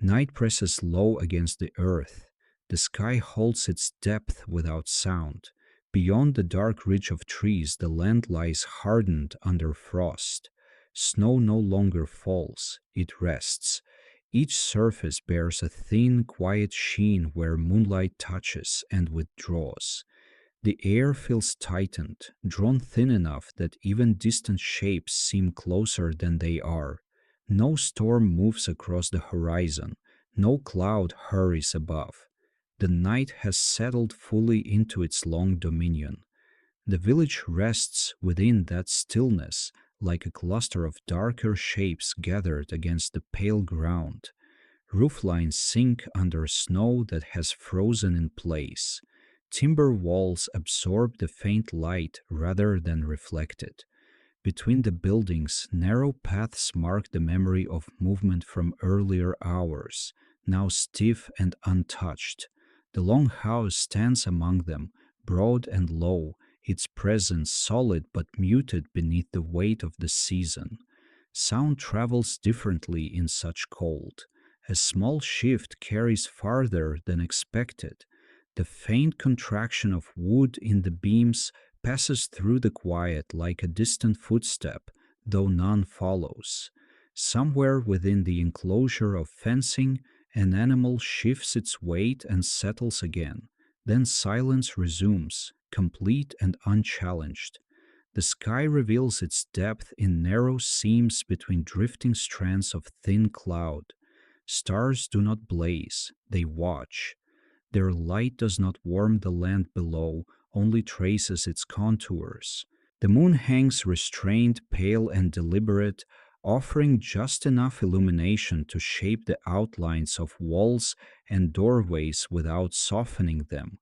Night presses low against the earth. The sky holds its depth without sound. Beyond the dark ridge of trees, the land lies hardened under frost. Snow no longer falls, it rests. Each surface bears a thin, quiet sheen where moonlight touches and withdraws. The air feels tightened, drawn thin enough that even distant shapes seem closer than they are. No storm moves across the horizon, no cloud hurries above. The night has settled fully into its long dominion. The village rests within that stillness, like a cluster of darker shapes gathered against the pale ground. Rooflines sink under snow that has frozen in place. Timber walls absorb the faint light rather than reflect it. Between the buildings, narrow paths mark the memory of movement from earlier hours, now stiff and untouched. The long house stands among them, broad and low, its presence solid but muted beneath the weight of the season. Sound travels differently in such cold. A small shift carries farther than expected. The faint contraction of wood in the beams passes through the quiet like a distant footstep, though none follows. Somewhere within the enclosure of fencing, an animal shifts its weight and settles again. Then silence resumes, complete and unchallenged. The sky reveals its depth in narrow seams between drifting strands of thin cloud. Stars do not blaze, they watch. Their light does not warm the land below, only traces its contours. The moon hangs restrained, pale, and deliberate, offering just enough illumination to shape the outlines of walls and doorways without softening them.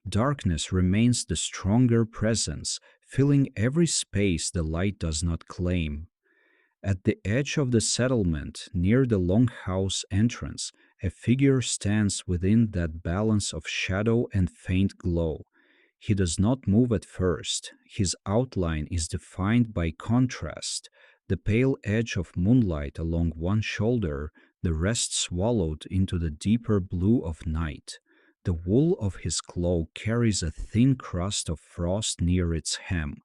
Darkness remains the stronger presence, filling every space the light does not claim. At the edge of the settlement, near the longhouse entrance, a figure stands within that balance of shadow and faint glow. He does not move at first. His outline is defined by contrast, the pale edge of moonlight along one shoulder, the rest swallowed into the deeper blue of night. The wool of his cloak carries a thin crust of frost near its hem.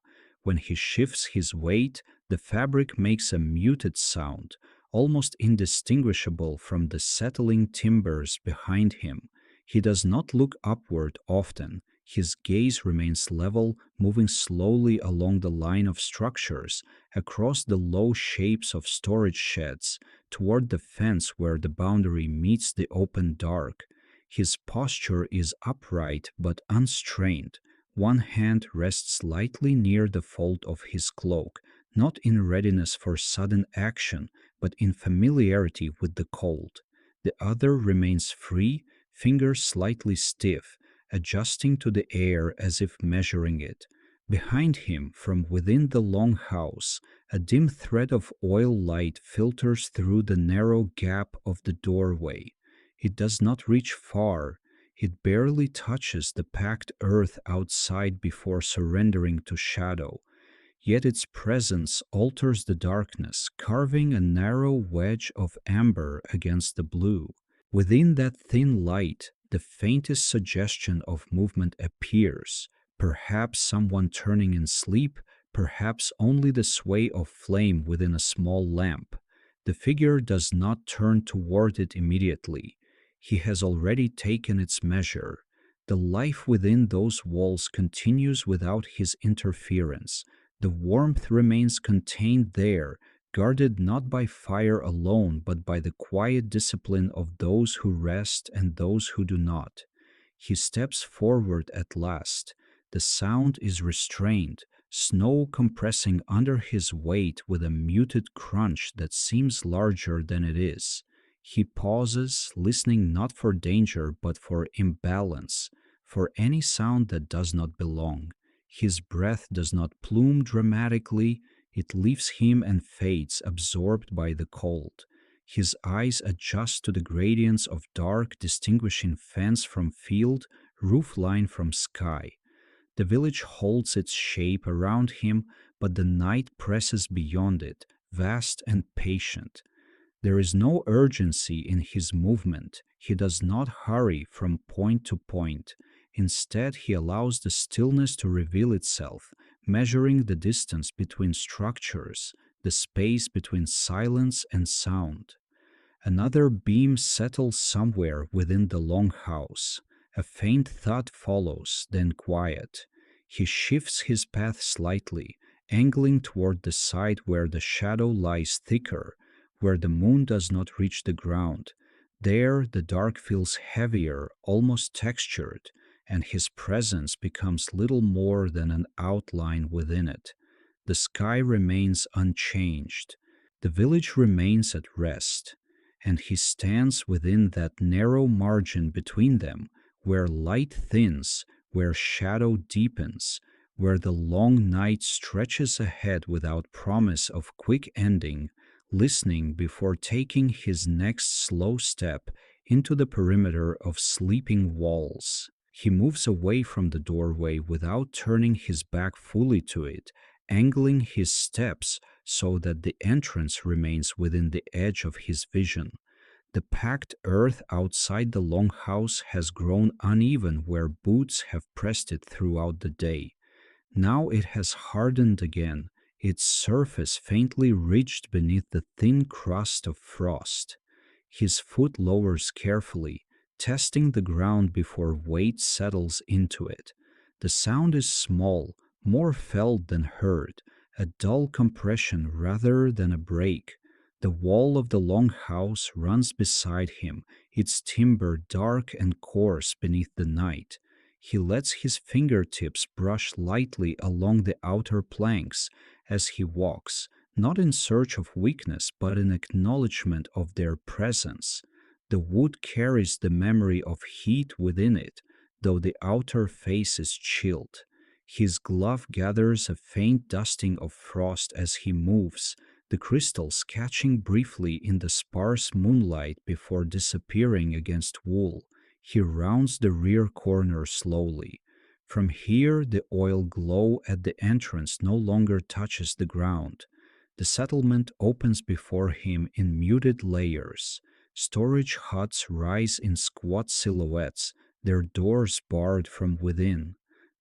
When he shifts his weight, the fabric makes a muted sound, almost indistinguishable from the settling timbers behind him. He does not look upward often. His gaze remains level, moving slowly along the line of structures, across the low shapes of storage sheds, toward the fence where the boundary meets the open dark. His posture is upright but unstrained. One hand rests lightly near the fold of his cloak, not in readiness for sudden action, but in familiarity with the cold. The other remains free, fingers slightly stiff, adjusting to the air as if measuring it. Behind him, from within the long house, a dim thread of oil light filters through the narrow gap of the doorway. It does not reach far. It barely touches the packed earth outside before surrendering to shadow. Yet its presence alters the darkness, carving a narrow wedge of amber against the blue. Within that thin light, the faintest suggestion of movement appears, perhaps someone turning in sleep, perhaps only the sway of flame within a small lamp. The figure does not turn toward it immediately. He has already taken its measure. The life within those walls continues without his interference. The warmth remains contained there, guarded not by fire alone, but by the quiet discipline of those who rest and those who do not. He steps forward at last. The sound is restrained, snow compressing under his weight with a muted crunch that seems larger than it is. He pauses, listening not for danger but for imbalance, for any sound that does not belong. His breath does not plume dramatically, it leaves him and fades, absorbed by the cold. His eyes adjust to the gradients of dark, distinguishing fence from field, roof line from sky. The village holds its shape around him, but the night presses beyond it, vast and patient. There is no urgency in his movement. He does not hurry from point to point. Instead, he allows the stillness to reveal itself, measuring the distance between structures, the space between silence and sound. Another beam settles somewhere within the longhouse. A faint thud follows, then quiet. He shifts his path slightly, angling toward the side where the shadow lies thicker, where the moon does not reach the ground. There, the dark feels heavier, almost textured, and his presence becomes little more than an outline within it. The sky remains unchanged. The village remains at rest, and he stands within that narrow margin between them, where light thins, where shadow deepens, where the long night stretches ahead without promise of quick ending, listening before taking his next slow step into the perimeter of sleeping walls. He moves away from the doorway without turning his back fully to it, angling his steps so that the entrance remains within the edge of his vision. The packed earth outside the longhouse has grown uneven where boots have pressed it throughout the day. Now it has hardened again, its surface faintly ridged beneath the thin crust of frost. His foot lowers carefully, testing the ground before weight settles into it. The sound is small, more felt than heard, a dull compression rather than a break. The wall of the long house runs beside him, its timber dark and coarse beneath the night. He lets his fingertips brush lightly along the outer planks as he walks, not in search of weakness but in acknowledgement of their presence. The wood carries the memory of heat within it, though the outer face is chilled. His glove gathers a faint dusting of frost as he moves, the crystals catching briefly in the sparse moonlight before disappearing against wool. He rounds the rear corner slowly. From here, the oil glow at the entrance no longer touches the ground. The settlement opens before him in muted layers. Storage huts rise in squat silhouettes, their doors barred from within.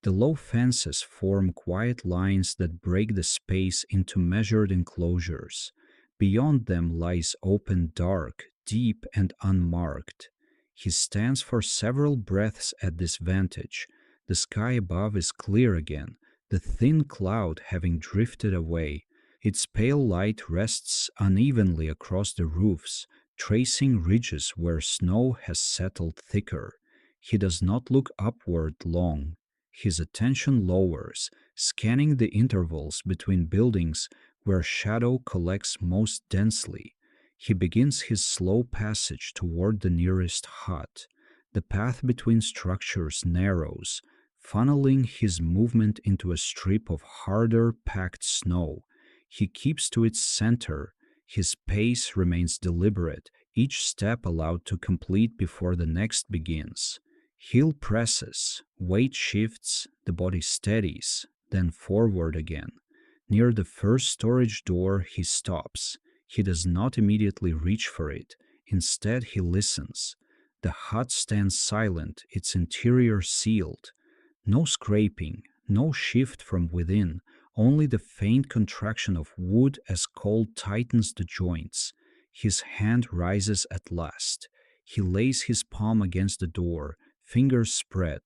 The low fences form quiet lines that break the space into measured enclosures. Beyond them lies open dark, deep and unmarked. He stands for several breaths at this vantage. The sky above is clear again, the thin cloud having drifted away. Its pale light rests unevenly across the roofs, tracing ridges where snow has settled thicker. He does not look upward long. His attention lowers, scanning the intervals between buildings where shadow collects most densely. He begins his slow passage toward the nearest hut. The path between structures narrows, funneling his movement into a strip of harder packed snow. He keeps to its center. His pace remains deliberate, each step allowed to complete before the next begins. Heel presses, weight shifts, the body steadies, then forward again. Near the first storage door, he stops. He does not immediately reach for it. Instead, he listens. The hut stands silent, its interior sealed. No scraping, no shift from within, only the faint contraction of wood as cold tightens the joints. His hand rises at last. He lays his palm against the door, fingers spread.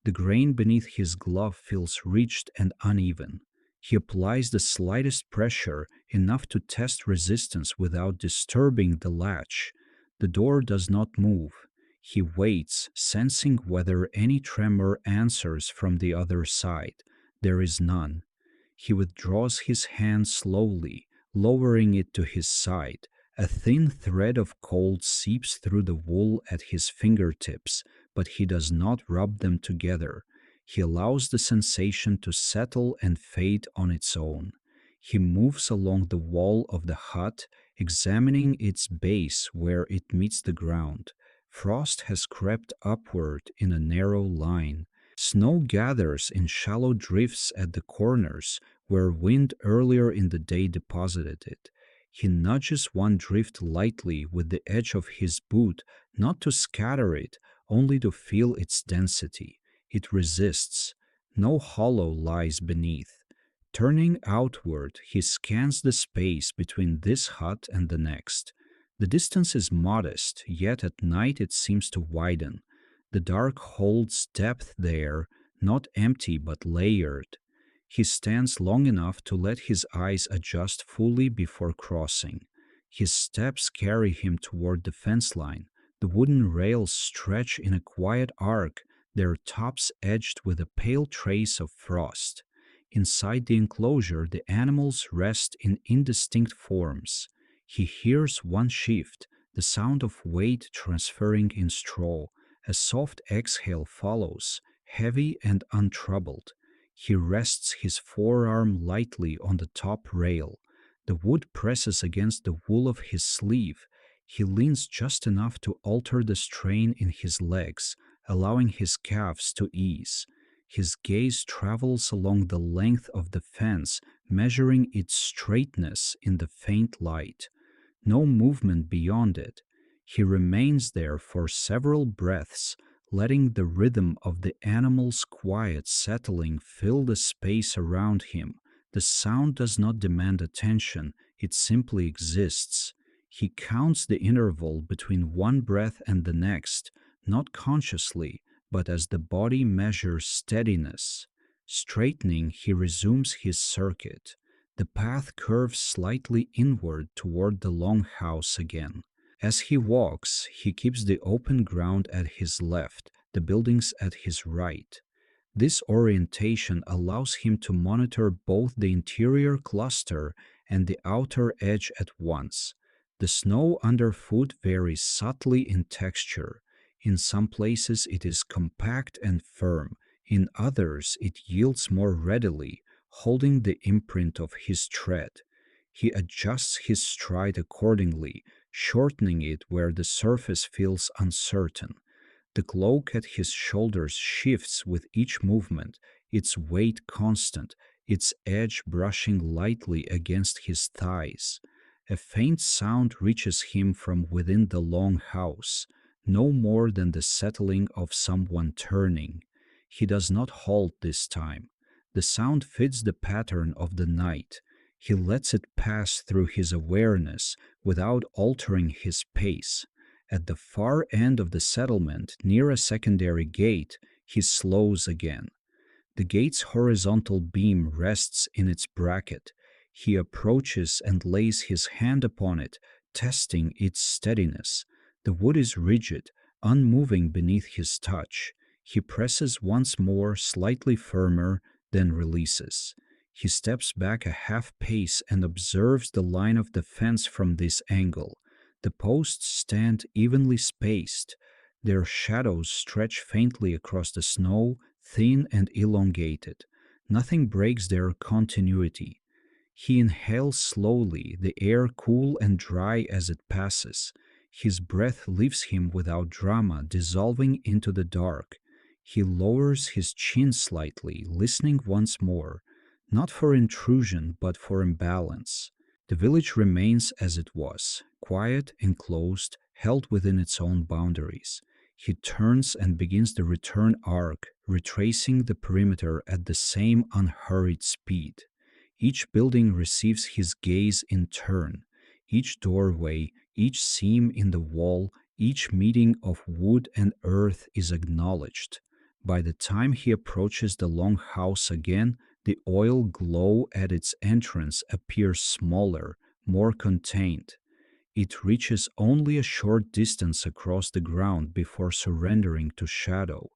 The grain beneath his glove feels ridged and uneven. He applies the slightest pressure, enough to test resistance without disturbing the latch. The door does not move. He waits, sensing whether any tremor answers from the other side. There is none. He withdraws his hand slowly, lowering it to his side. A thin thread of cold seeps through the wool at his fingertips, but he does not rub them together. He allows the sensation to settle and fade on its own. He moves along the wall of the hut, examining its base where it meets the ground. Frost has crept upward in a narrow line. Snow gathers in shallow drifts at the corners where wind earlier in the day deposited it. He nudges one drift lightly with the edge of his boot, not to scatter it, only to feel its density. It resists. No hollow lies beneath. Turning outward, he scans the space between this hut and the next. The distance is modest, yet at night it seems to widen. The dark holds depth there, not empty but layered. He stands long enough to let his eyes adjust fully before crossing. His steps carry him toward the fence line. The wooden rails stretch in a quiet arc, their tops edged with a pale trace of frost. Inside the enclosure, the animals rest in indistinct forms. He hears one shift, the sound of weight transferring in straw. A soft exhale follows, heavy and untroubled. He rests his forearm lightly on the top rail. The wood presses against the wool of his sleeve. He leans just enough to alter the strain in his legs, allowing his calves to ease. His gaze travels along the length of the fence, measuring its straightness in the faint light. No movement beyond it. He remains there for several breaths, letting the rhythm of the animal's quiet settling fill the space around him. The sound does not demand attention, it simply exists. He counts the interval between one breath and the next, not consciously, but as the body measures steadiness. Straightening, he resumes his circuit. The path curves slightly inward toward the longhouse again. As he walks, he keeps the open ground at his left, the buildings at his right. This orientation allows him to monitor both the interior cluster and the outer edge at once. The snow underfoot varies subtly in texture. In some places it is compact and firm, in others it yields more readily, holding the imprint of his tread. He adjusts his stride accordingly, shortening it where the surface feels uncertain. The cloak at his shoulders shifts with each movement, its weight constant, its edge brushing lightly against his thighs. A faint sound reaches him from within the long house, no more than the settling of someone turning. He does not halt this time. The sound fits the pattern of the night. He lets it pass through his awareness without altering his pace. At the far end of the settlement, near a secondary gate, he slows again. The gate's horizontal beam rests in its bracket. He approaches and lays his hand upon it, testing its steadiness. The wood is rigid, unmoving beneath his touch. He presses once more, slightly firmer, then releases. He steps back a half pace and observes the line of the fence from this angle. The posts stand evenly spaced. Their shadows stretch faintly across the snow, thin and elongated. Nothing breaks their continuity. He inhales slowly, the air cool and dry as it passes. His breath leaves him without drama, dissolving into the dark. He lowers his chin slightly, listening once more, not for intrusion, but for imbalance. The village remains as it was, quiet, enclosed, held within its own boundaries. He turns and begins the return arc, retracing the perimeter at the same unhurried speed. Each building receives his gaze in turn. Each doorway, each seam in the wall, each meeting of wood and earth is acknowledged. By the time he approaches the long house again, the oil glow at its entrance appears smaller, more contained. It reaches only a short distance across the ground before surrendering to shadow.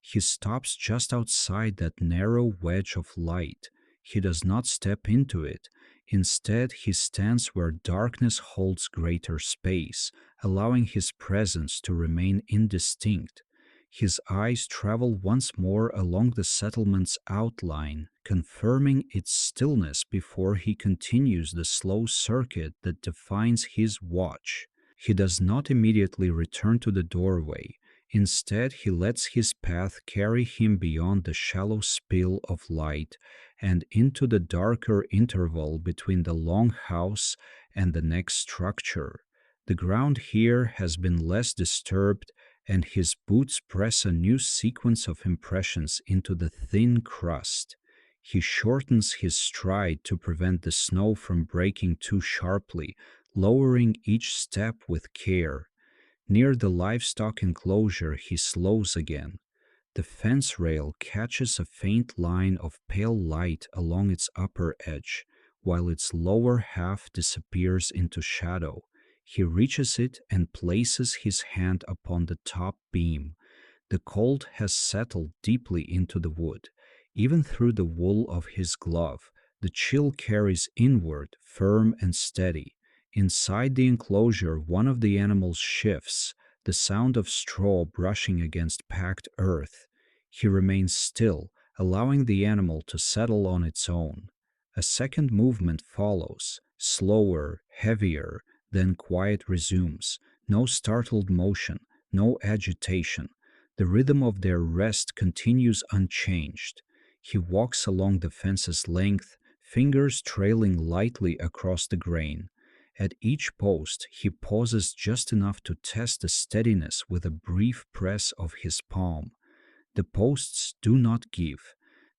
He stops just outside that narrow wedge of light. He does not step into it. Instead, he stands where darkness holds greater space, allowing his presence to remain indistinct. His eyes travel once more along the settlement's outline, confirming its stillness before he continues the slow circuit that defines his watch. He does not immediately return to the doorway. Instead, he lets his path carry him beyond the shallow spill of light and into the darker interval between the long house and the next structure. The ground here has been less disturbed, and his boots press a new sequence of impressions into the thin crust. He shortens his stride to prevent the snow from breaking too sharply, lowering each step with care. Near the livestock enclosure, he slows again. The fence rail catches a faint line of pale light along its upper edge, while its lower half disappears into shadow. He reaches it and places his hand upon the top beam. The cold has settled deeply into the wood. Even through the wool of his glove, the chill carries inward, firm and steady. Inside the enclosure, one of the animals shifts, the sound of straw brushing against packed earth. He remains still, allowing the animal to settle on its own. A second movement follows, slower, heavier, then quiet resumes. No startled motion, no agitation. The rhythm of their rest continues unchanged. He walks along the fence's length, fingers trailing lightly across the grain. At each post, he pauses just enough to test the steadiness with a brief press of his palm. The posts do not give.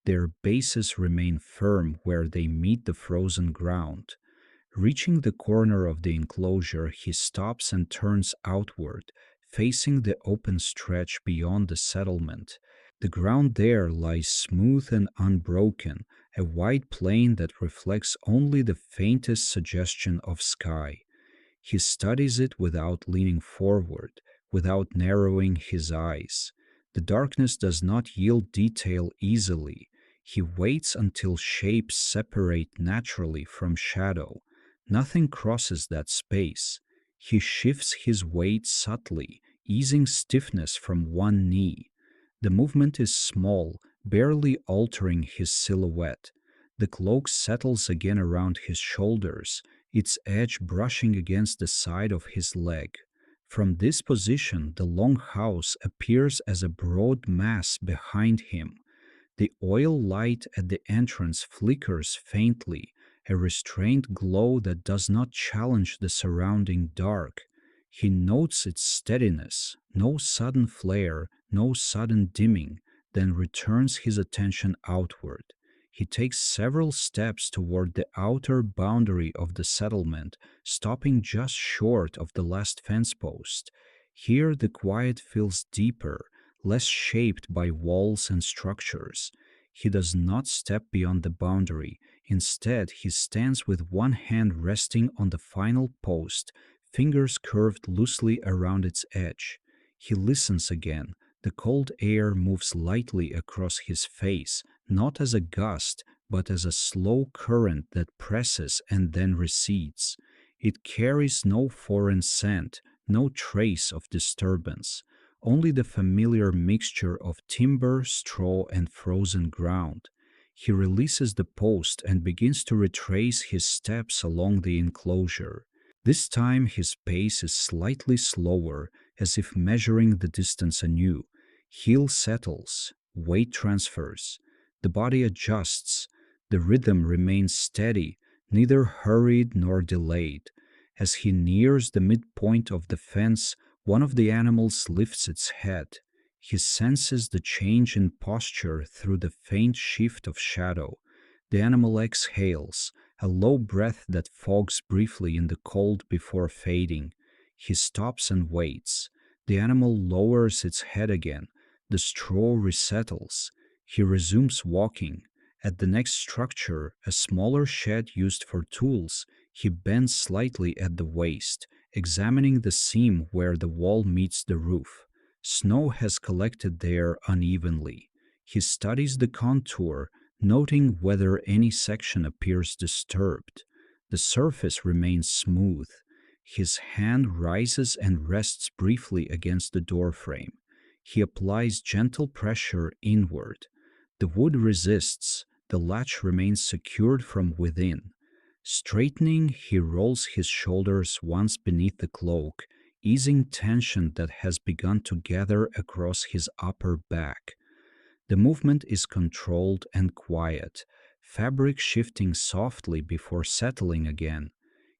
Their bases remain firm where they meet the frozen ground. Reaching the corner of the enclosure, he stops and turns outward, facing the open stretch beyond the settlement. The ground there lies smooth and unbroken, a wide plain that reflects only the faintest suggestion of sky. He studies it without leaning forward, without narrowing his eyes. The darkness does not yield detail easily. He waits until shapes separate naturally from shadow. Nothing crosses that space. He shifts his weight subtly, easing stiffness from one knee. The movement is small, barely altering his silhouette. The cloak settles again around his shoulders, its edge brushing against the side of his leg. From this position, the long house appears as a broad mass behind him. The oil light at the entrance flickers faintly, a restrained glow that does not challenge the surrounding dark. He notes its steadiness, no sudden flare, no sudden dimming, then returns his attention outward. He takes several steps toward the outer boundary of the settlement, stopping just short of the last fence post. Here the quiet feels deeper, less shaped by walls and structures. He does not step beyond the boundary. Instead, he stands with one hand resting on the final post, fingers curved loosely around its edge. He listens again. The cold air moves lightly across his face, not as a gust, but as a slow current that presses and then recedes. It carries no foreign scent, no trace of disturbance, only the familiar mixture of timber, straw, and frozen ground. He releases the post and begins to retrace his steps along the enclosure. This time his pace is slightly slower, as if measuring the distance anew. Heel settles, weight transfers, the body adjusts, the rhythm remains steady, neither hurried nor delayed. As he nears the midpoint of the fence, one of the animals lifts its head. He senses the change in posture through the faint shift of shadow. The animal exhales, a low breath that fogs briefly in the cold before fading. He stops and waits. The animal lowers its head again. The straw resettles. He resumes walking. At the next structure, a smaller shed used for tools, he bends slightly at the waist, examining the seam where the wall meets the roof. Snow has collected there unevenly. He studies the contour, noting whether any section appears disturbed. The surface remains smooth. His hand rises and rests briefly against the doorframe. He applies gentle pressure inward. The wood resists. The latch remains secured from within. Straightening, he rolls his shoulders once beneath the cloak. easing tension that has begun to gather across his upper back. The movement is controlled and quiet, fabric shifting softly before settling again.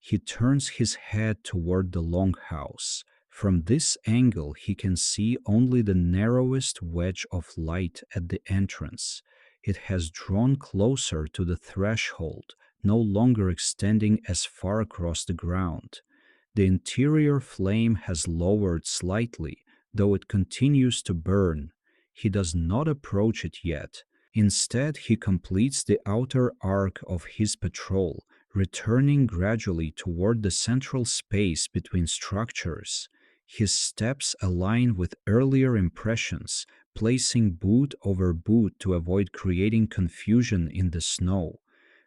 He turns his head toward the longhouse. From this angle, he can see only the narrowest wedge of light at the entrance. It has drawn closer to the threshold, no longer extending as far across the ground. The interior flame has lowered slightly, though it continues to burn. He does not approach it yet. Instead, he completes the outer arc of his patrol, returning gradually toward the central space between structures. His steps align with earlier impressions, placing boot over boot to avoid creating confusion in the snow.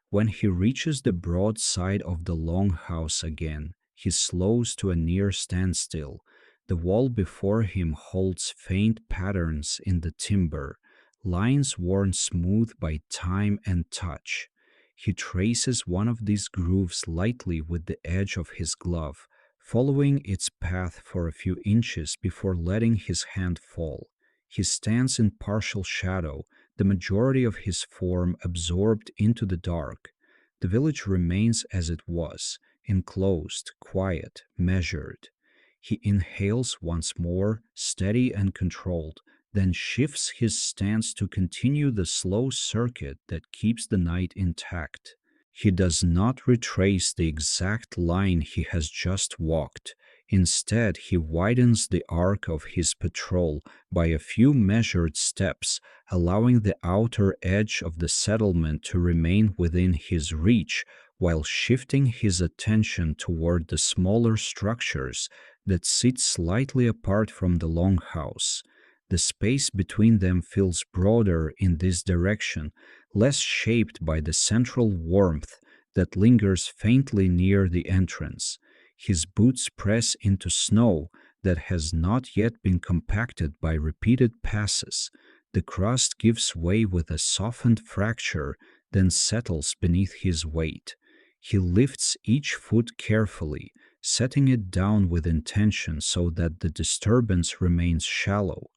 When he reaches the broad side of the longhouse again, he slows to a near standstill. The wall before him holds faint patterns in the timber, lines worn smooth by time and touch. He traces one of these grooves lightly with the edge of his glove, following its path for a few inches before letting his hand fall. He stands in partial shadow, the majority of his form absorbed into the dark. The village remains as it was, enclosed, quiet, measured. He inhales once more, steady and controlled, then shifts his stance to continue the slow circuit that keeps the night intact. He does not retrace the exact line he has just walked. Instead, he widens the arc of his patrol by a few measured steps, allowing the outer edge of the settlement to remain within his reach while shifting his attention toward the smaller structures that sit slightly apart from the longhouse. The space between them feels broader in this direction, less shaped by the central warmth that lingers faintly near the entrance. His boots press into snow that has not yet been compacted by repeated passes. The crust gives way with a softened fracture, then settles beneath his weight. He lifts each foot carefully, setting it down with intention so that the disturbance remains shallow.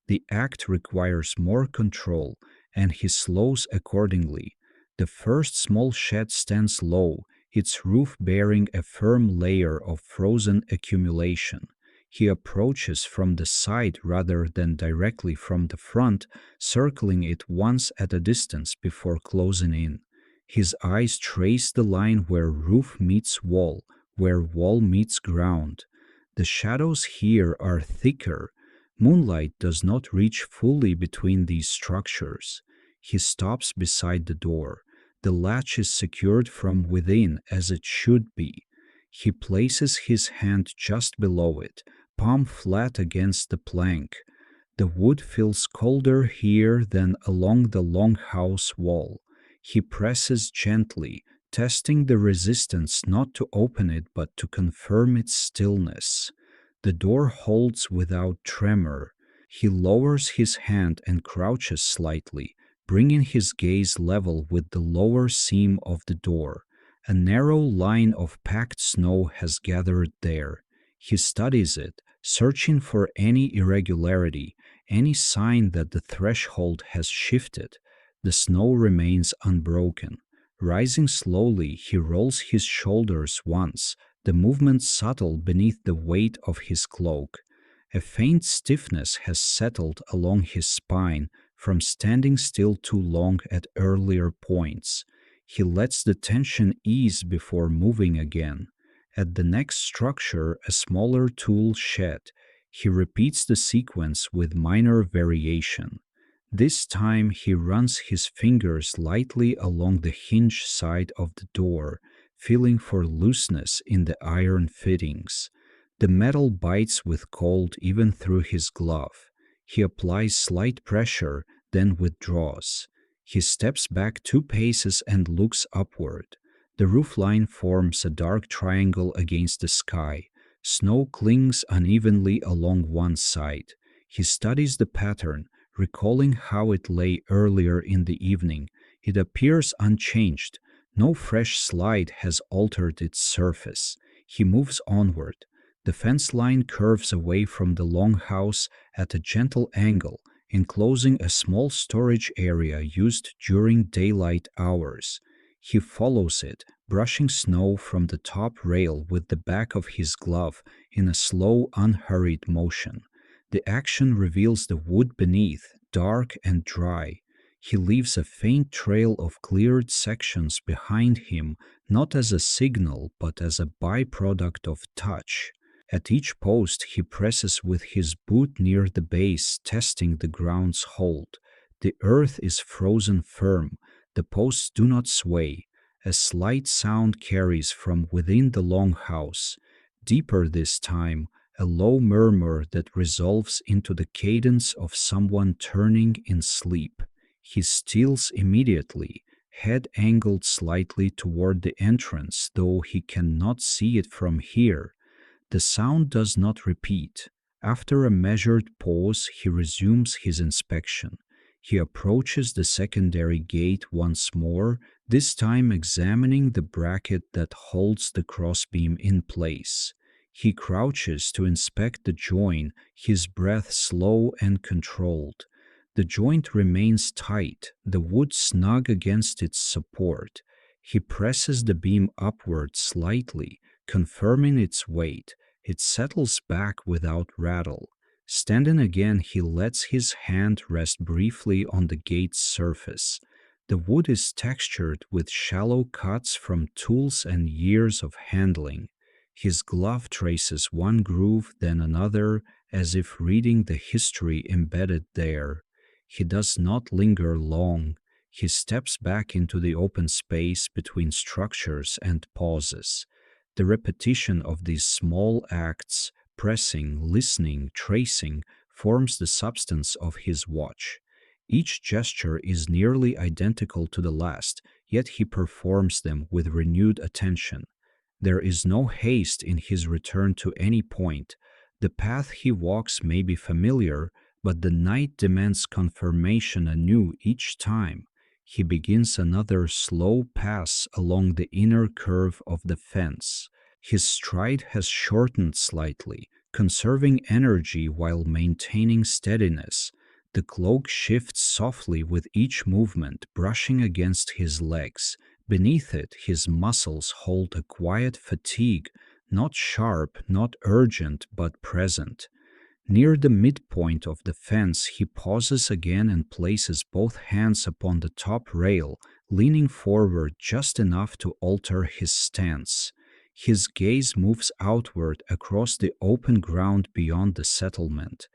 The act requires more control, and he slows accordingly. The first small shed stands low, its roof bearing a firm layer of frozen accumulation. He approaches from the side rather than directly from the front, circling it once at a distance before closing in. His eyes trace the line where roof meets wall, where wall meets ground. The shadows here are thicker. Moonlight does not reach fully between these structures. He stops beside the door. The latch is secured from within as it should be. He places his hand just below it, palm flat against the plank. The wood feels colder here than along the longhouse wall. He presses gently, testing the resistance not to open it but to confirm its stillness. The door holds without tremor. He lowers his hand and crouches slightly, bringing his gaze level with the lower seam of the door. A narrow line of packed snow has gathered there. He studies it, searching for any irregularity, any sign that the threshold has shifted. The snow remains unbroken. Rising slowly, he rolls his shoulders once, the movement subtle beneath the weight of his cloak. A faint stiffness has settled along his spine from standing still too long at earlier points. He lets the tension ease before moving again. At the next structure, a smaller tool shed, he repeats the sequence with minor variation. This time he runs his fingers lightly along the hinge side of the door, feeling for looseness in the iron fittings. The metal bites with cold even through his glove. He applies slight pressure, then withdraws. He steps back 2 paces and looks upward. The roofline forms a dark triangle against the sky. Snow clings unevenly along one side. He studies the pattern, recalling how it lay earlier in the evening. It appears unchanged. No fresh slide has altered its surface. He moves onward. The fence line curves away from the longhouse at a gentle angle, enclosing a small storage area used during daylight hours. He follows it, brushing snow from the top rail with the back of his glove in a slow, unhurried motion. The action reveals the wood beneath, dark and dry. He leaves a faint trail of cleared sections behind him, not as a signal but as a byproduct of touch. At each post he presses with his boot near the base, testing the ground's hold. The earth is frozen firm. The posts do not sway. A slight sound carries from within the longhouse. Deeper this time, a low murmur that resolves into the cadence of someone turning in sleep. He steals immediately, head angled slightly toward the entrance, though he cannot see it from here. The sound does not repeat. After a measured pause, he resumes his inspection. He approaches the secondary gate once more, this time examining the bracket that holds the crossbeam in place. He crouches to inspect the join, his breath slow and controlled. The joint remains tight, the wood snug against its support. He presses the beam upward slightly, confirming its weight. It settles back without rattle. Standing again, he lets his hand rest briefly on the gate's surface. The wood is textured with shallow cuts from tools and years of handling. His glove traces one groove, then another, as if reading the history embedded there. He does not linger long. He steps back into the open space between structures and pauses. The repetition of these small acts, pressing, listening, tracing, forms the substance of his watch. Each gesture is nearly identical to the last, yet he performs them with renewed attention. There is no haste in his return to any point. The path he walks may be familiar, but the night demands confirmation anew each time. He begins another slow pass along the inner curve of the fence. His stride has shortened slightly, conserving energy while maintaining steadiness. The cloak shifts softly with each movement, brushing against his legs. Beneath it, his muscles hold a quiet fatigue, not sharp, not urgent, but present. Near the midpoint of the fence, he pauses again and places both hands upon the top rail, leaning forward just enough to alter his stance. His gaze moves outward across the open ground beyond the settlement.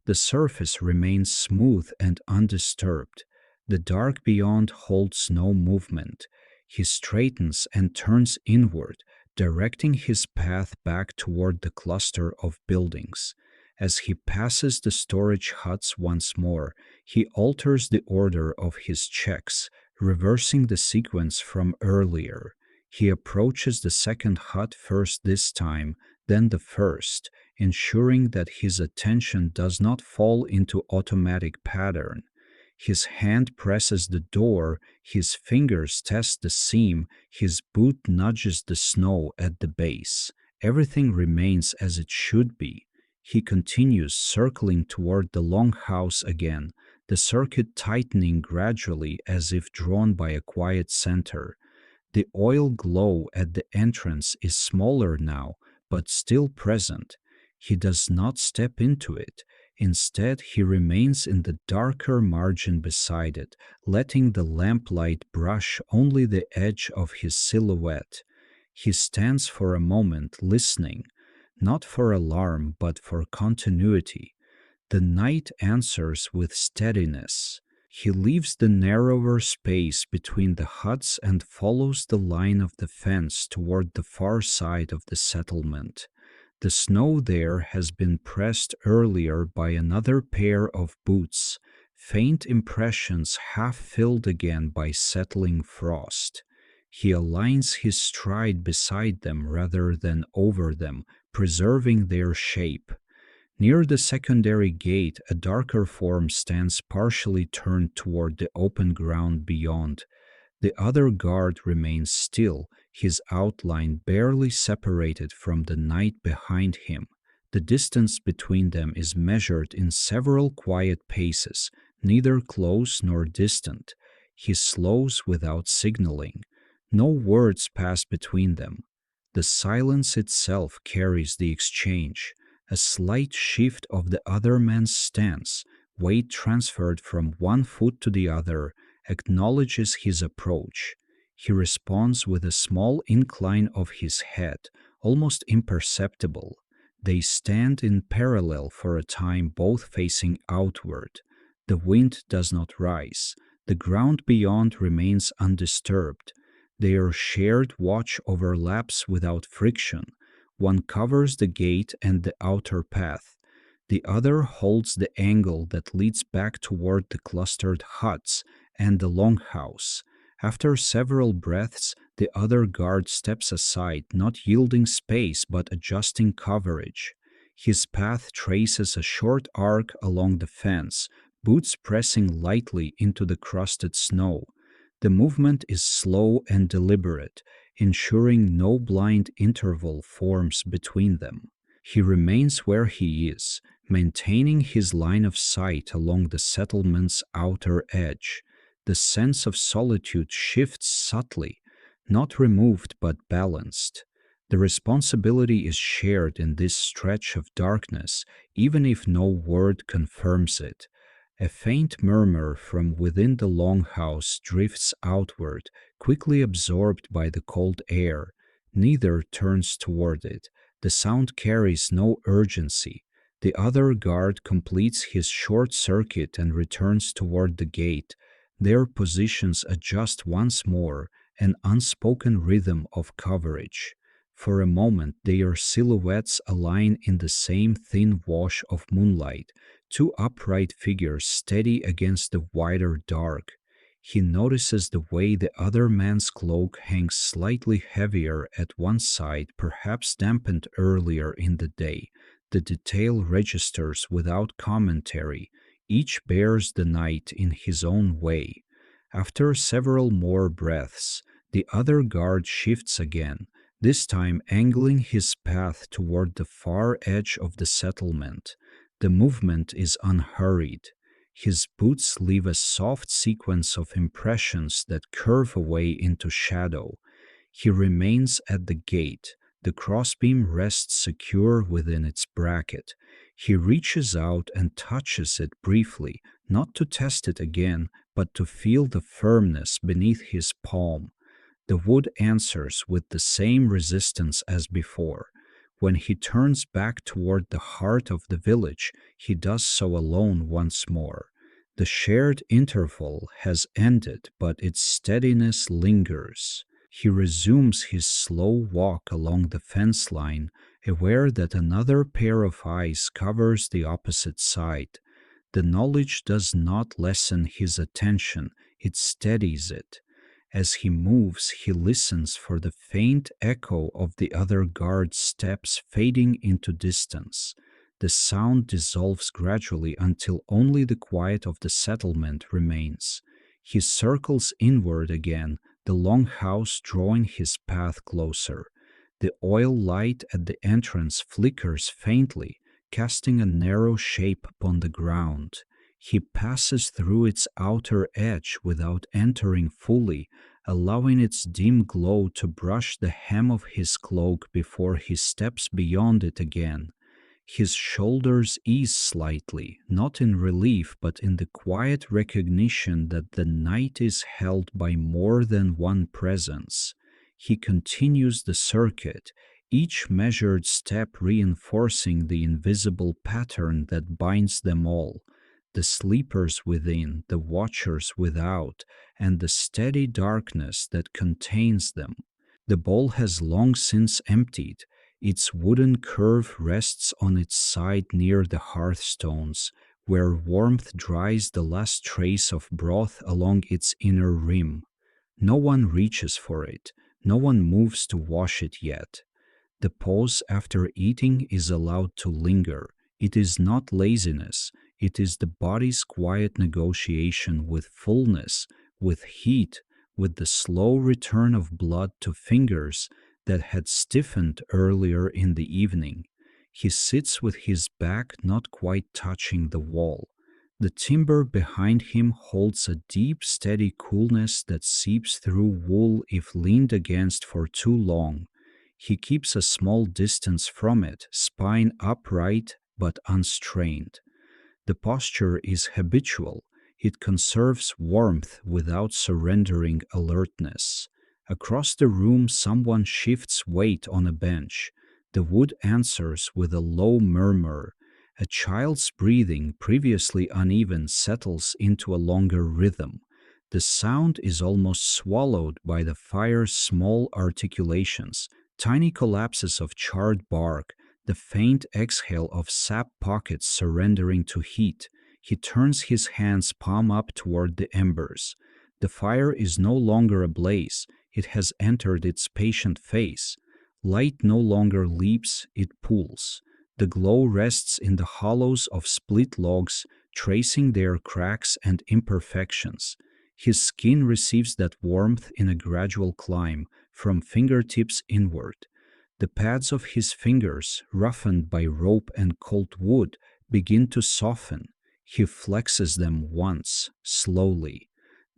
The surface remains smooth and undisturbed. The dark beyond holds no movement. He straightens and turns inward, directing his path back toward the cluster of buildings. As he passes the storage huts once more, he alters the order of his checks, reversing the sequence from earlier. He approaches the second hut first this time, then the first, ensuring that his attention does not fall into automatic pattern. His hand presses the door, his fingers test the seam, his boot nudges the snow at the base. Everything remains as it should be. He continues circling toward the longhouse again, the circuit tightening gradually as if drawn by a quiet center. The oil glow at the entrance is smaller now, but still present. He does not step into it. Instead, he remains in the darker margin beside it, letting the lamplight brush only the edge of his silhouette. He stands for a moment, listening, not for alarm, but for continuity. The night answers with steadiness. He leaves the narrower space between the huts and follows the line of the fence toward the far side of the settlement. The snow there has been pressed earlier by another pair of boots, faint impressions half filled again by settling frost. He aligns his stride beside them rather than over them, preserving their shape. Near the secondary gate, a darker form stands partially turned toward the open ground beyond. The other guard remains still, his outline barely separated from the night behind him. The distance between them is measured in several quiet paces, neither close nor distant. He slows without signaling. No words pass between them. The silence itself carries the exchange. A slight shift of the other man's stance, weight transferred from one foot to the other, acknowledges his approach. He responds with a small incline of his head, almost imperceptible. They stand in parallel for a time, both facing outward. The wind does not rise. The ground beyond remains undisturbed. Their shared watch overlaps without friction. One covers the gate and the outer path. The other holds the angle that leads back toward the clustered huts and the longhouse. After several breaths, the other guard steps aside, not yielding space but adjusting coverage. His path traces a short arc along the fence, boots pressing lightly into the crusted snow. The movement is slow and deliberate, ensuring no blind interval forms between them. He remains where he is, maintaining his line of sight along the settlement's outer edge. The sense of solitude shifts subtly, not removed but balanced. The responsibility is shared in this stretch of darkness, even if no word confirms it. A faint murmur from within the longhouse drifts outward, quickly absorbed by the cold air. Neither turns toward it. The sound carries no urgency. The other guard completes his short circuit and returns toward the gate. Their positions adjust once more, an unspoken rhythm of coverage. For a moment, their silhouettes align in the same thin wash of moonlight, two upright figures steady against the wider dark. He notices the way the other man's cloak hangs slightly heavier at one side, perhaps dampened earlier in the day. The detail registers without commentary. Each bears the night in his own way. After several more breaths, the other guard shifts again, this time angling his path toward the far edge of the settlement. The movement is unhurried. His boots leave a soft sequence of impressions that curve away into shadow. He remains at the gate. The crossbeam rests secure within its bracket. He reaches out and touches it briefly, not to test it again, but to feel the firmness beneath his palm. The wood answers with the same resistance as before. When he turns back toward the heart of the village, he does so alone once more. The shared interval has ended, but its steadiness lingers. He resumes his slow walk along the fence line, aware that another pair of eyes covers the opposite side. The knowledge does not lessen his attention, it steadies it. As he moves, he listens for the faint echo of the other guard's steps fading into distance. The sound dissolves gradually until only the quiet of the settlement remains. He circles inward again, the longhouse drawing his path closer. The oil light at the entrance flickers faintly, casting a narrow shape upon the ground. He passes through its outer edge without entering fully, allowing its dim glow to brush the hem of his cloak before he steps beyond it again. His shoulders ease slightly, not in relief but in the quiet recognition that the night is held by more than one presence. He continues the circuit, each measured step reinforcing the invisible pattern that binds them all. The sleepers within, the watchers without, and the steady darkness that contains them. The bowl has long since emptied. Its wooden curve rests on its side near the hearthstones, where warmth dries the last trace of broth along its inner rim. No one reaches for it. No one moves to wash it yet. The pause after eating is allowed to linger. It is not laziness. It is the body's quiet negotiation with fullness, with heat, with the slow return of blood to fingers that had stiffened earlier in the evening. He sits with his back not quite touching the wall. The timber behind him holds a deep, steady coolness that seeps through wool if leaned against for too long. He keeps a small distance from it, spine upright but unstrained. The posture is habitual. It conserves warmth without surrendering alertness. Across the room, someone shifts weight on a bench. The wood answers with a low murmur. A child's breathing, previously uneven, settles into a longer rhythm. The sound is almost swallowed by the fire's small articulations, tiny collapses of charred bark, the faint exhale of sap pockets surrendering to heat. He turns his hands palm up toward the embers. The fire is no longer ablaze, it has entered its patient phase. Light no longer leaps, it pools. The glow rests in the hollows of split logs, tracing their cracks and imperfections. His skin receives that warmth in a gradual climb, from fingertips inward. The pads of his fingers, roughened by rope and cold wood, begin to soften. He flexes them once, slowly.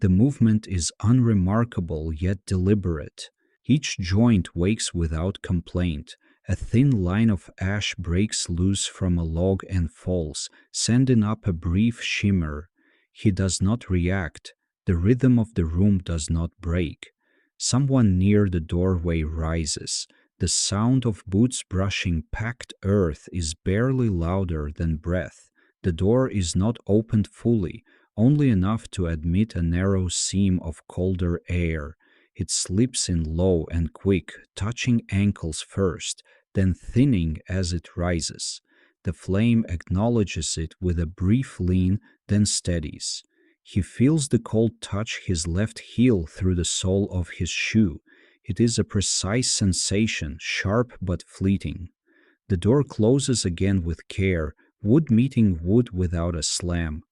The movement is unremarkable yet deliberate. Each joint wakes without complaint. A thin line of ash breaks loose from a log and falls, sending up a brief shimmer. He does not react. The rhythm of the room does not break. Someone near the doorway rises. The sound of boots brushing packed earth is barely louder than breath. The door is not opened fully, only enough to admit a narrow seam of colder air. It slips in low and quick, touching ankles first, then thinning as it rises. The flame acknowledges it with a brief lean, then steadies. He feels the cold touch his left heel through the sole of his shoe. It is a precise sensation, sharp but fleeting. The door closes again with care, wood meeting wood without a slam.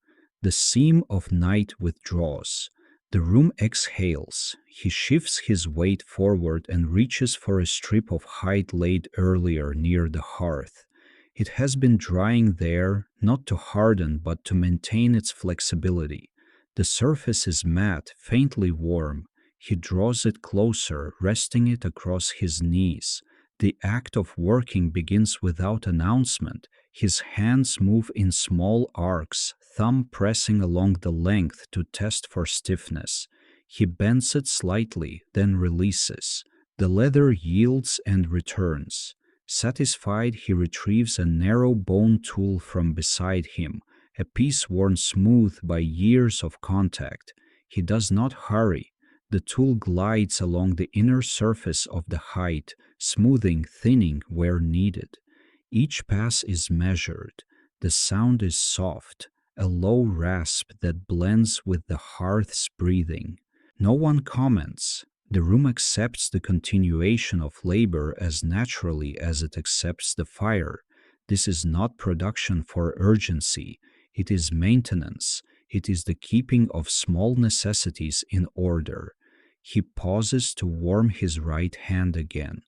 The seam of night withdraws. The room exhales. He shifts his weight forward and reaches for a strip of hide laid earlier near the hearth. It has been drying there, not to harden but to maintain its flexibility. The surface is matte, faintly warm. He draws it closer, resting it across his knees. The act of working begins without announcement. His hands move in small arcs, thumb pressing along the length to test for stiffness. He bends it slightly, then releases. The leather yields and returns. Satisfied, he retrieves a narrow bone tool from beside him, a piece worn smooth by years of contact. He does not hurry. The tool glides along the inner surface of the hide, smoothing, thinning where needed. Each pass is measured. The sound is soft, a low rasp that blends with the hearth's breathing. No one comments. The room accepts the continuation of labor as naturally as it accepts the fire. This is not production for urgency. It is maintenance. It is the keeping of small necessities in order. He pauses to warm his right hand again.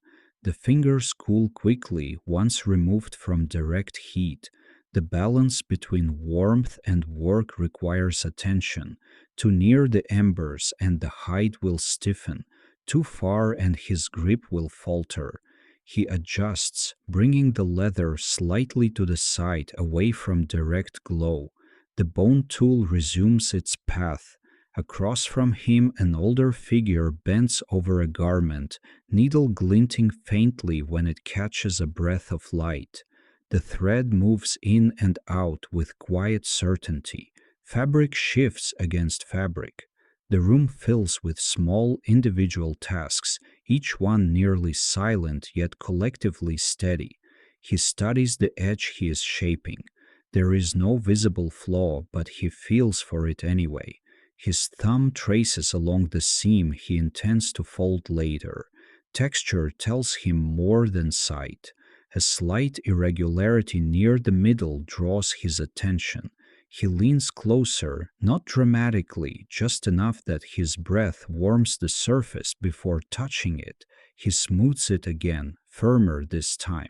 The fingers cool quickly once removed from direct heat. The balance between warmth and work requires attention. Too near the embers and the hide will stiffen. Too far and his grip will falter. He adjusts, bringing the leather slightly to the side away from direct glow. The bone tool resumes its path. Across from him, an older figure bends over a garment, needle glinting faintly when it catches a breath of light. The thread moves in and out with quiet certainty. Fabric shifts against fabric. The room fills with small individual tasks, each one nearly silent yet collectively steady. He studies the edge he is shaping. There is no visible flaw, but he feels for it anyway. His thumb traces along the seam he intends to fold later. Texture tells him more than sight. A slight irregularity near the middle draws his attention. He leans closer, not dramatically, just enough that his breath warms the surface before touching it. He smooths it again, firmer this time.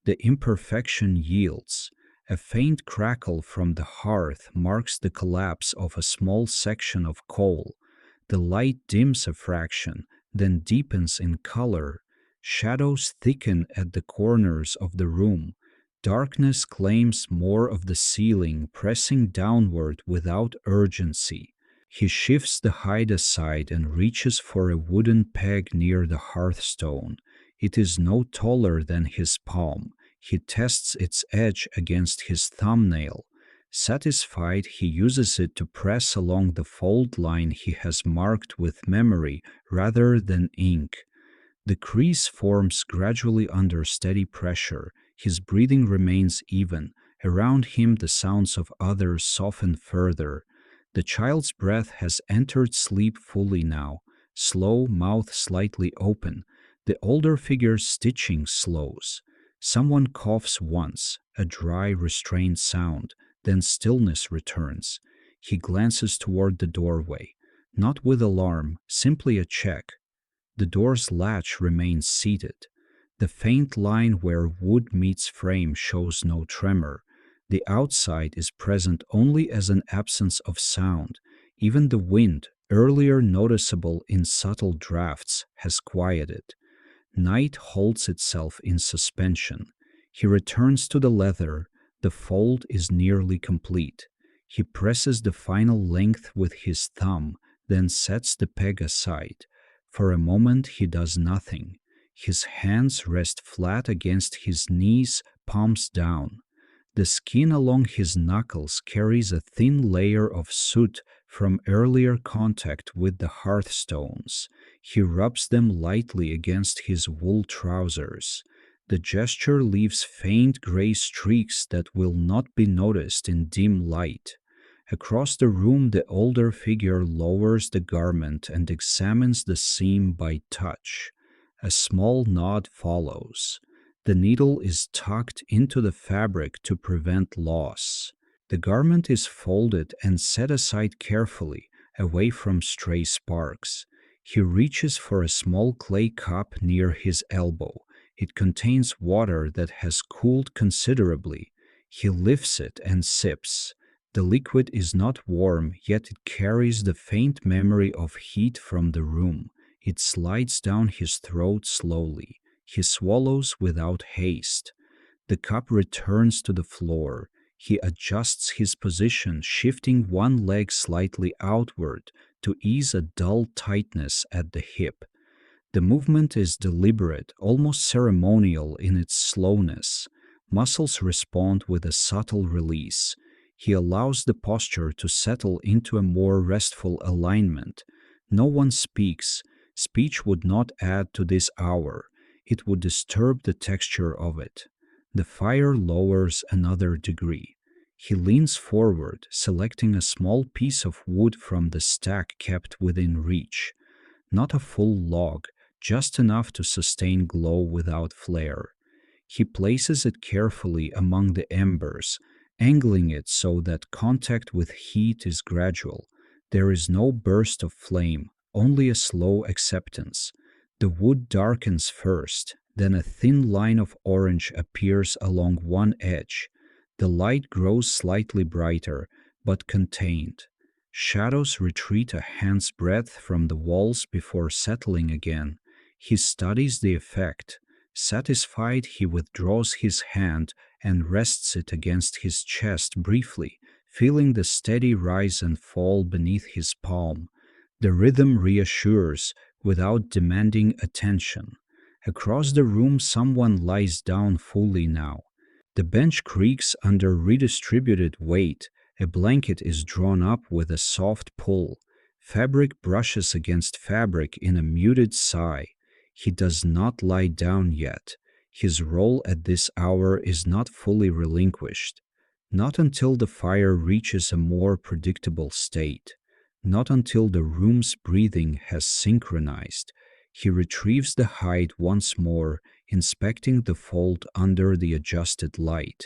The imperfection yields. A faint crackle from the hearth marks the collapse of a small section of coal. The light dims a fraction, then deepens in color. Shadows thicken at the corners of the room. Darkness claims more of the ceiling, pressing downward without urgency. He shifts the hide aside and reaches for a wooden peg near the hearthstone. It is no taller than his palm. He tests its edge against his thumbnail. Satisfied, he uses it to press along the fold line he has marked with memory rather than ink. The crease forms gradually under steady pressure. His breathing remains even. Around him, the sounds of others soften further. The child's breath has entered sleep fully now, slow, mouth slightly open. The older figure's stitching slows. Someone coughs once, a dry, restrained sound, then stillness returns. He glances toward the doorway, not with alarm, simply a check. The door's latch remains seated. The faint line where wood meets frame shows no tremor. The outside is present only as an absence of sound. Even the wind, earlier noticeable in subtle drafts, has quieted. Night holds itself in suspension. He returns to the leather. The fold is nearly complete. He presses the final length with his thumb, then sets the peg aside. For a moment he does nothing. His hands rest flat against his knees, palms down. The skin along his knuckles carries a thin layer of soot from earlier contact with the hearthstones. He rubs them lightly against his wool trousers. The gesture leaves faint gray streaks that will not be noticed in dim light. Across the room, the older figure lowers the garment and examines the seam by touch. A small nod follows. The needle is tucked into the fabric to prevent loss. The garment is folded and set aside carefully, away from stray sparks. He reaches for a small clay cup near his elbow. It contains water that has cooled considerably. He lifts it and sips. The liquid is not warm, yet it carries the faint memory of heat from the room. It slides down his throat slowly. He swallows without haste. The cup returns to the floor. He adjusts his position, shifting one leg slightly outward to ease a dull tightness at the hip. The movement is deliberate, almost ceremonial in its slowness. Muscles respond with a subtle release. He allows the posture to settle into a more restful alignment. No one speaks. Speech would not add to this hour. It would disturb the texture of it. The fire lowers another degree. He leans forward, selecting a small piece of wood from the stack kept within reach. Not a full log, just enough to sustain glow without flare. He places it carefully among the embers, angling it so that contact with heat is gradual. There is no burst of flame, only a slow acceptance. The wood darkens first, then a thin line of orange appears along one edge. The light grows slightly brighter, but contained. Shadows retreat a hand's breadth from the walls before settling again. He studies the effect. Satisfied, he withdraws his hand and rests it against his chest briefly, feeling the steady rise and fall beneath his palm. The rhythm reassures without demanding attention. Across the room, someone lies down fully now. The bench creaks under redistributed weight. A blanket is drawn up with a soft pull. Fabric brushes against fabric in a muted sigh. He does not lie down yet. His role at this hour is not fully relinquished. Not until the fire reaches a more predictable state. Not until the room's breathing has synchronized. He retrieves the hide once more, inspecting the fold under the adjusted light.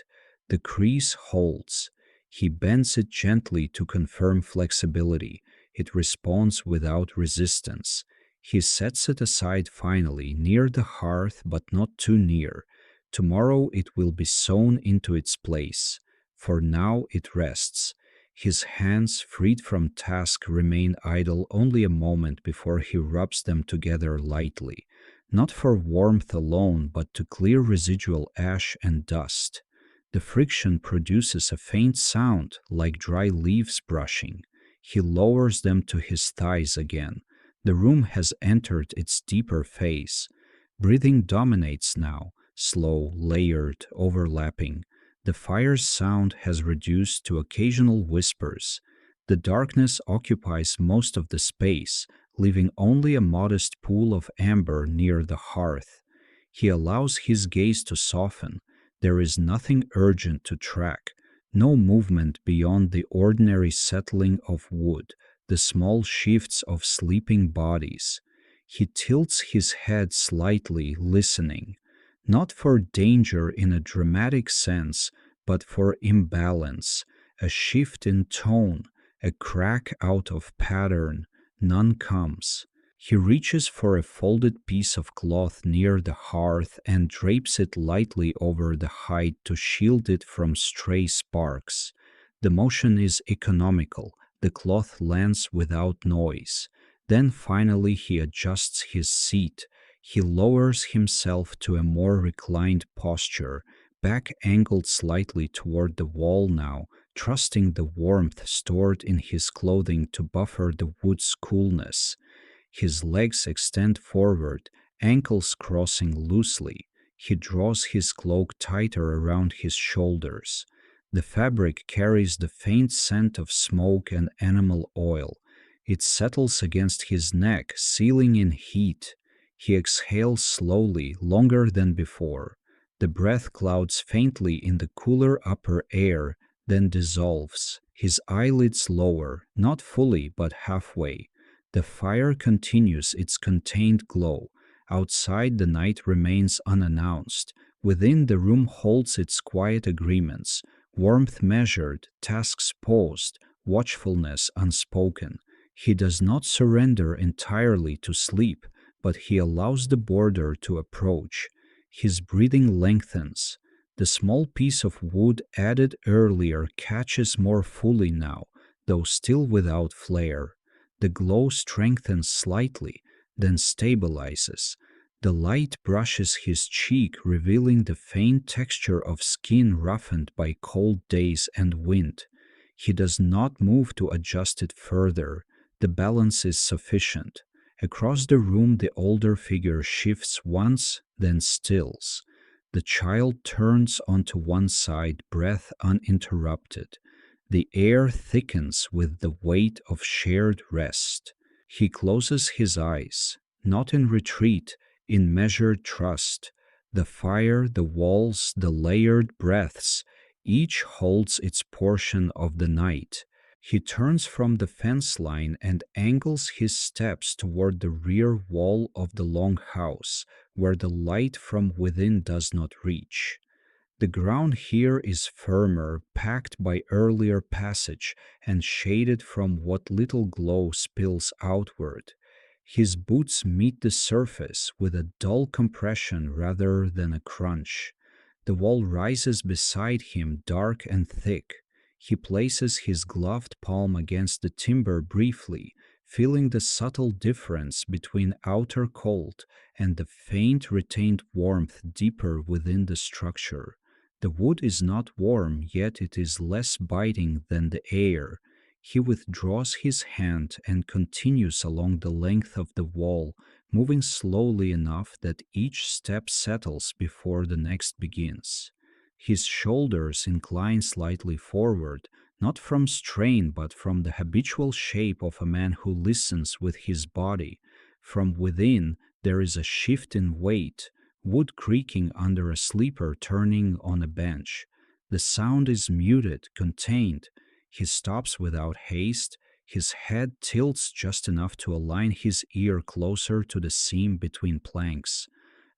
The crease holds. He bends it gently to confirm flexibility. It responds without resistance. He sets it aside finally, near the hearth but not too near. Tomorrow it will be sewn into its place. For now it rests. His hands, freed from task, remain idle only a moment before he rubs them together lightly, not for warmth alone, but to clear residual ash and dust. The friction produces a faint sound like dry leaves brushing. He lowers them to his thighs again. The room has entered its deeper phase. Breathing dominates now, slow, layered, overlapping. The fire's sound has reduced to occasional whispers. The darkness occupies most of the space, leaving only a modest pool of amber near the hearth. He allows his gaze to soften. There is nothing urgent to track, no movement beyond the ordinary settling of wood, the small shifts of sleeping bodies. He tilts his head slightly, listening, not for danger in a dramatic sense, but for imbalance, a shift in tone, a crack out of pattern. None comes. He reaches for a folded piece of cloth near the hearth and drapes it lightly over the hide to shield it from stray sparks. The motion is economical. The cloth lands without noise. Then finally he adjusts his seat. He lowers himself to a more reclined posture, back angled slightly toward the wall now, trusting the warmth stored in his clothing to buffer the wood's coolness. His legs extend forward, ankles crossing loosely. He draws his cloak tighter around his shoulders. The fabric carries the faint scent of smoke and animal oil. It settles against his neck, sealing in heat. He exhales slowly, longer than before. The breath clouds faintly in the cooler upper air, then dissolves. His eyelids lower, not fully but halfway. The fire continues its contained glow. Outside, the night remains unannounced. Within, the room holds its quiet agreements, warmth measured, tasks paused, watchfulness unspoken. He does not surrender entirely to sleep, but he allows the boarder to approach. His breathing lengthens. The small piece of wood added earlier catches more fully now, though still without flare. The glow strengthens slightly, then stabilizes. The light brushes his cheek, revealing the faint texture of skin roughened by cold days and wind. He does not move to adjust it further. The balance is sufficient. Across the room, the older figure shifts once, then stills. The child turns onto one side, breath uninterrupted. The air thickens with the weight of shared rest. He closes his eyes, not in retreat, in measured trust. The fire, the walls, the layered breaths, each holds its portion of the night. He turns from the fence line and angles his steps toward the rear wall of the longhouse, where the light from within does not reach. The ground here is firmer, packed by earlier passage, and shaded from what little glow spills outward. His boots meet the surface with a dull compression rather than a crunch. The wall rises beside him, dark and thick. He places his gloved palm against the timber briefly, feeling the subtle difference between outer cold and the faint retained warmth deeper within the structure. The wood is not warm, yet it is less biting than the air. He withdraws his hand and continues along the length of the wall, moving slowly enough that each step settles before the next begins. His shoulders incline slightly forward, not from strain but from the habitual shape of a man who listens with his body. From within, there is a shift in weight, wood creaking under a sleeper turning on a bench. The sound is muted, contained. He stops without haste. His head tilts just enough to align his ear closer to the seam between planks.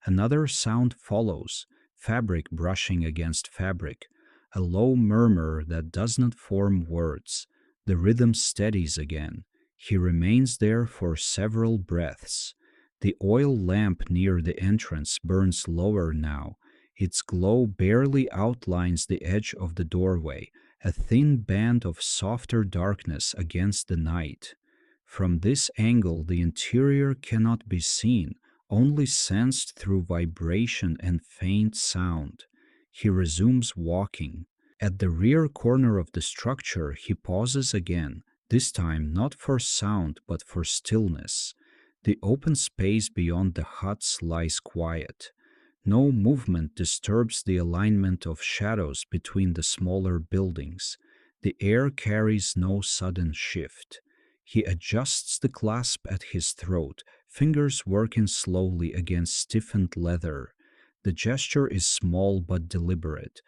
Another sound follows, fabric brushing against fabric. a low murmur that does not form words. The rhythm steadies again. He remains there for several breaths. The oil lamp near the entrance burns lower now. Its glow barely outlines the edge of the doorway, a thin band of softer darkness against the night. From this angle, the interior cannot be seen, only sensed through vibration and faint sound. He resumes walking. At the rear corner of the structure, he pauses again, this time not for sound but for stillness. The open space beyond the huts lies quiet. No movement disturbs the alignment of shadows between the smaller buildings. The air carries no sudden shift. He adjusts the clasp at his throat, fingers working slowly against stiffened leather. The gesture is small but deliberate.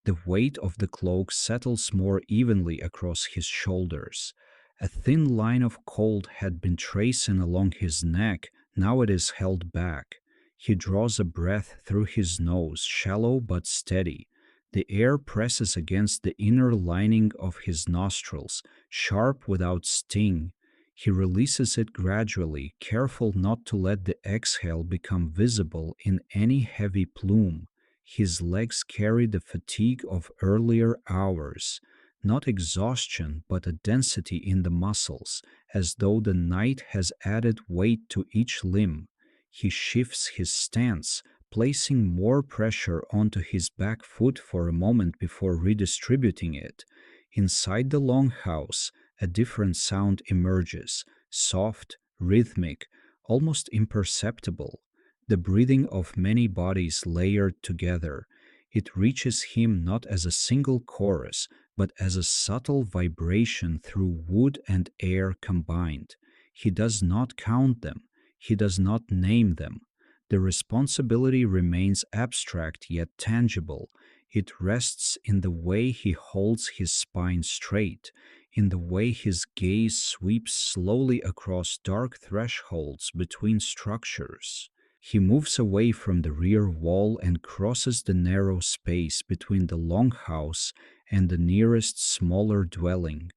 The weight of the cloak settles more evenly across his shoulders. A thin line of cold had been tracing along his neck, now it is held back. He draws a breath through his nose, shallow but steady. The air presses against the inner lining of his nostrils, sharp without sting. He releases it gradually, careful not to let the exhale become visible in any heavy plume. His legs carry the fatigue of earlier hours, not exhaustion, but a density in the muscles, as though the night has added weight to each limb. He shifts his stance, placing more pressure onto his back foot for a moment before redistributing it. Inside the longhouse, a different sound emerges, soft, rhythmic, almost imperceptible. The breathing of many bodies layered together. It reaches him not as a single chorus, but as a subtle vibration through wood and air combined. He does not count them. He does not name them. The responsibility remains abstract yet tangible. It rests in the way he holds his spine straight, in the way his gaze sweeps slowly across dark thresholds between structures. He moves away from the rear wall and crosses the narrow space between the longhouse and the nearest smaller dwelling.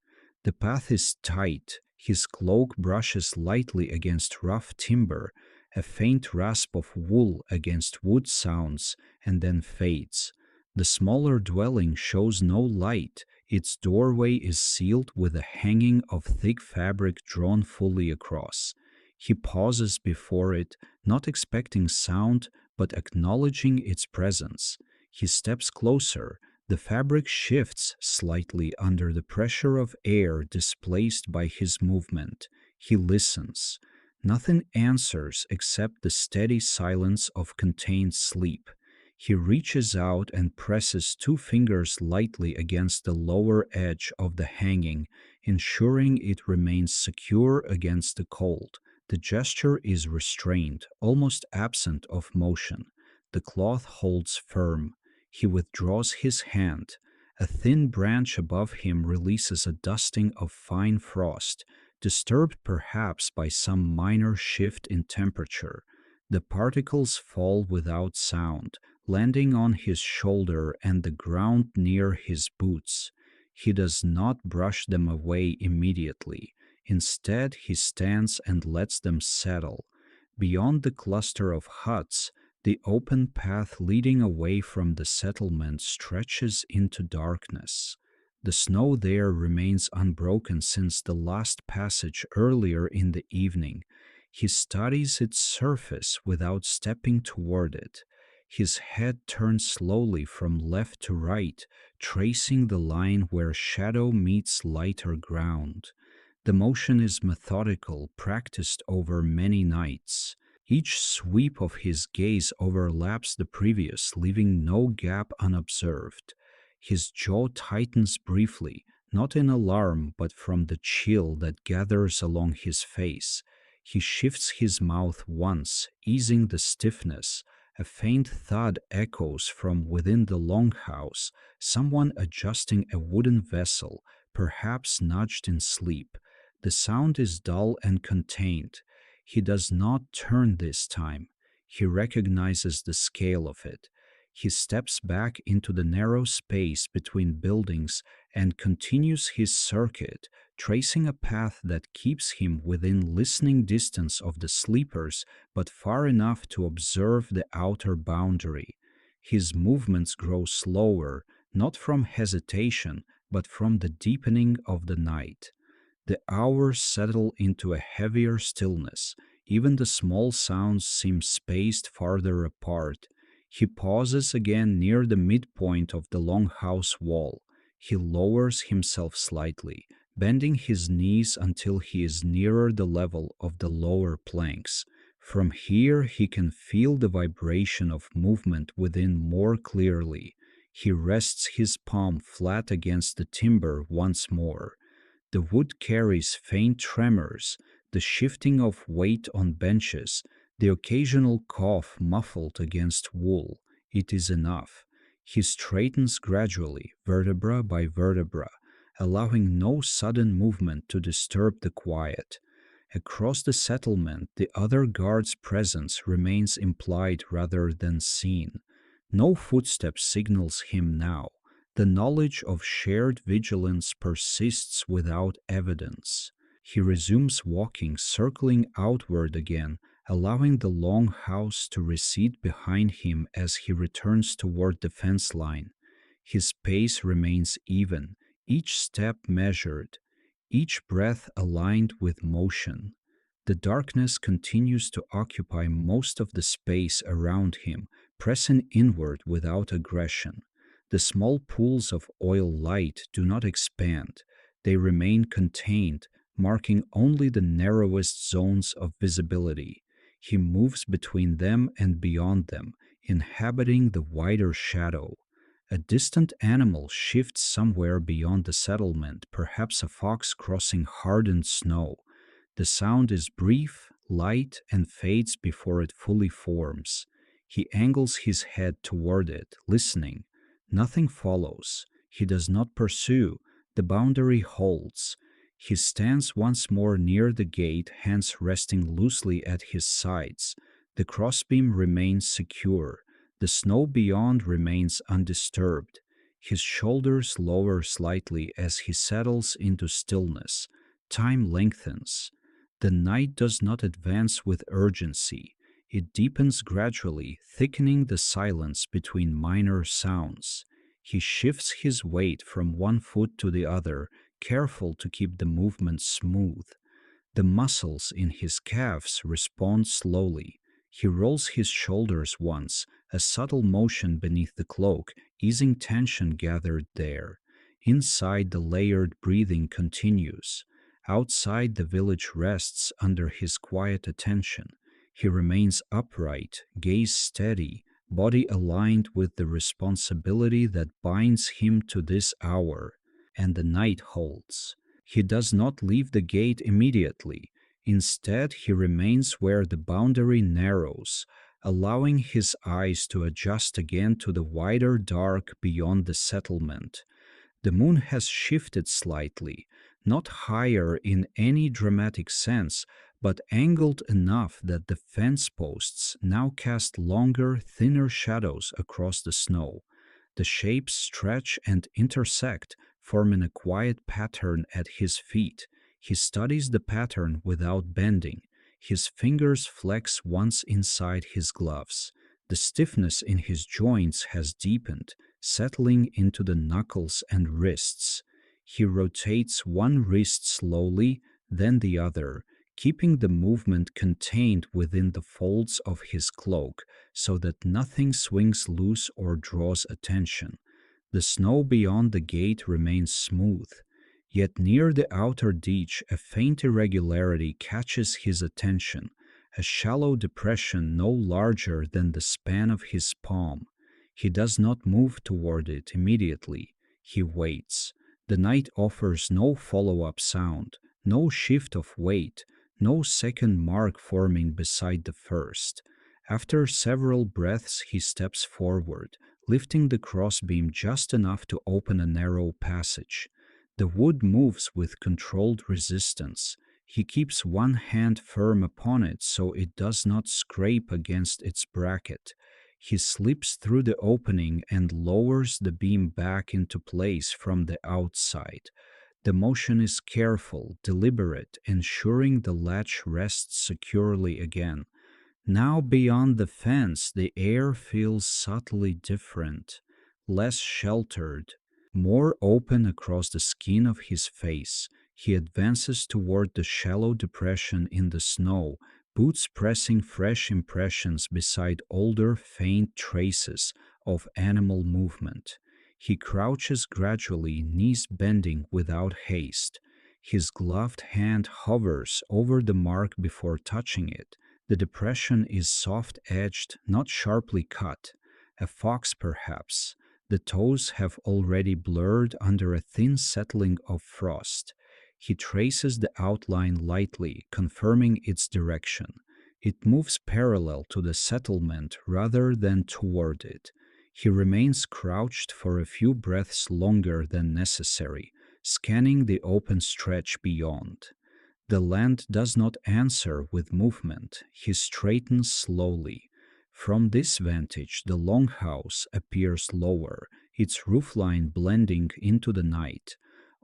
The path is tight. His cloak brushes lightly against rough timber, a faint rasp of wool against wood sounds, and then fades. The smaller dwelling shows no light. Its doorway is sealed with a hanging of thick fabric drawn fully across. He pauses before it, not expecting sound, but acknowledging its presence. He steps closer. The fabric shifts slightly under the pressure of air displaced by his movement. He listens. Nothing answers except the steady silence of contained sleep. He reaches out and presses two fingers lightly against the lower edge of the hanging, ensuring it remains secure against the cold. The gesture is restrained, almost absent of motion. The cloth holds firm. He withdraws his hand. A thin branch above him releases a dusting of fine frost, disturbed perhaps by some minor shift in temperature. The particles fall without sound, landing on his shoulder and the ground near his boots. He does not brush them away immediately. Instead, he stands and lets them settle. Beyond the cluster of huts, the open path leading away from the settlement stretches into darkness. The snow there remains unbroken since the last passage earlier in the evening. He studies its surface without stepping toward it. His head turns slowly from left to right, tracing the line where shadow meets lighter ground. The motion is methodical, practiced over many nights. Each sweep of his gaze overlaps the previous, leaving no gap unobserved. His jaw tightens briefly, not in alarm, but from the chill that gathers along his face. He shifts his mouth once, easing the stiffness. A faint thud echoes from within the longhouse, someone adjusting a wooden vessel, perhaps nudged in sleep. The sound is dull and contained. He does not turn this time. He recognizes the scale of it. He steps back into the narrow space between buildings and continues his circuit, tracing a path that keeps him within listening distance of the sleepers but far enough to observe the outer boundary. His movements grow slower, not from hesitation, but from the deepening of the night. The hours settle into a heavier stillness. Even the small sounds seem spaced farther apart. He pauses again near the midpoint of the longhouse wall. He lowers himself slightly, bending his knees until he is nearer the level of the lower planks. From here, he can feel the vibration of movement within more clearly. He rests his palm flat against the timber once more. The wood carries faint tremors, the shifting of weight on benches, the occasional cough muffled against wool. It is enough. He straightens gradually, vertebra by vertebra, allowing no sudden movement to disturb the quiet. Across the settlement, the other guard's presence remains implied rather than seen. No footstep signals him now. The knowledge of shared vigilance persists without evidence. He resumes walking, circling outward again, allowing the long house to recede behind him as he returns toward the fence line. His pace remains even, each step measured, each breath aligned with motion. The darkness continues to occupy most of the space around him, pressing inward without aggression. The small pools of oil light do not expand, they remain contained, marking only the narrowest zones of visibility. He moves between them and beyond them, inhabiting the wider shadow. A distant animal shifts somewhere beyond the settlement, perhaps a fox crossing hardened snow. The sound is brief, light, and fades before it fully forms. He angles his head toward it, listening. Nothing follows. He does not pursue. The boundary holds. He stands once more near the gate, hands resting loosely at his sides. The crossbeam remains secure. The snow beyond remains undisturbed. His shoulders lower slightly as he settles into stillness. Time lengthens. The night does not advance with urgency. It deepens gradually, thickening the silence between minor sounds. He shifts his weight from one foot to the other, careful to keep the movement smooth. The muscles in his calves respond slowly. He rolls his shoulders once, a subtle motion beneath the cloak, easing tension gathered there. Inside, the layered breathing continues. Outside, the village rests under his quiet attention. He remains upright, gaze steady, body aligned with the responsibility that binds him to this hour, and the night holds. He does not leave the gate immediately. Instead, he remains where the boundary narrows, allowing his eyes to adjust again to the wider dark beyond the settlement. The moon has shifted slightly, not higher in any dramatic sense, but angled enough that the fence posts now cast longer, thinner shadows across the snow. The shapes stretch and intersect, forming a quiet pattern at his feet. He studies the pattern without bending. His fingers flex once inside his gloves. The stiffness in his joints has deepened, settling into the knuckles and wrists. He rotates one wrist slowly, then the other, keeping the movement contained within the folds of his cloak so that nothing swings loose or draws attention. The snow beyond the gate remains smooth, yet near the outer ditch a faint irregularity catches his attention, a shallow depression no larger than the span of his palm. He does not move toward it immediately. He waits. The night offers no follow-up sound, no shift of weight, no second mark forming beside the first. After several breaths, he steps forward, lifting the crossbeam just enough to open a narrow passage. The wood moves with controlled resistance. He keeps one hand firm upon it so it does not scrape against its bracket. He slips through the opening and lowers the beam back into place from the outside. The motion is careful, deliberate, ensuring the latch rests securely again. Now, beyond the fence, the air feels subtly different, less sheltered, more open across the skin of his face. He advances toward the shallow depression in the snow, boots pressing fresh impressions beside older, faint traces of animal movement. He crouches gradually, knees bending without haste. His gloved hand hovers over the mark before touching it. The depression is soft edged, not sharply cut. A fox, perhaps. The toes have already blurred under a thin settling of frost. He traces the outline lightly, confirming its direction. It moves parallel to the settlement rather than toward it. He remains crouched for a few breaths longer than necessary, scanning the open stretch beyond. The land does not answer with movement. He straightens slowly. From this vantage, the longhouse appears lower, its roofline blending into the night.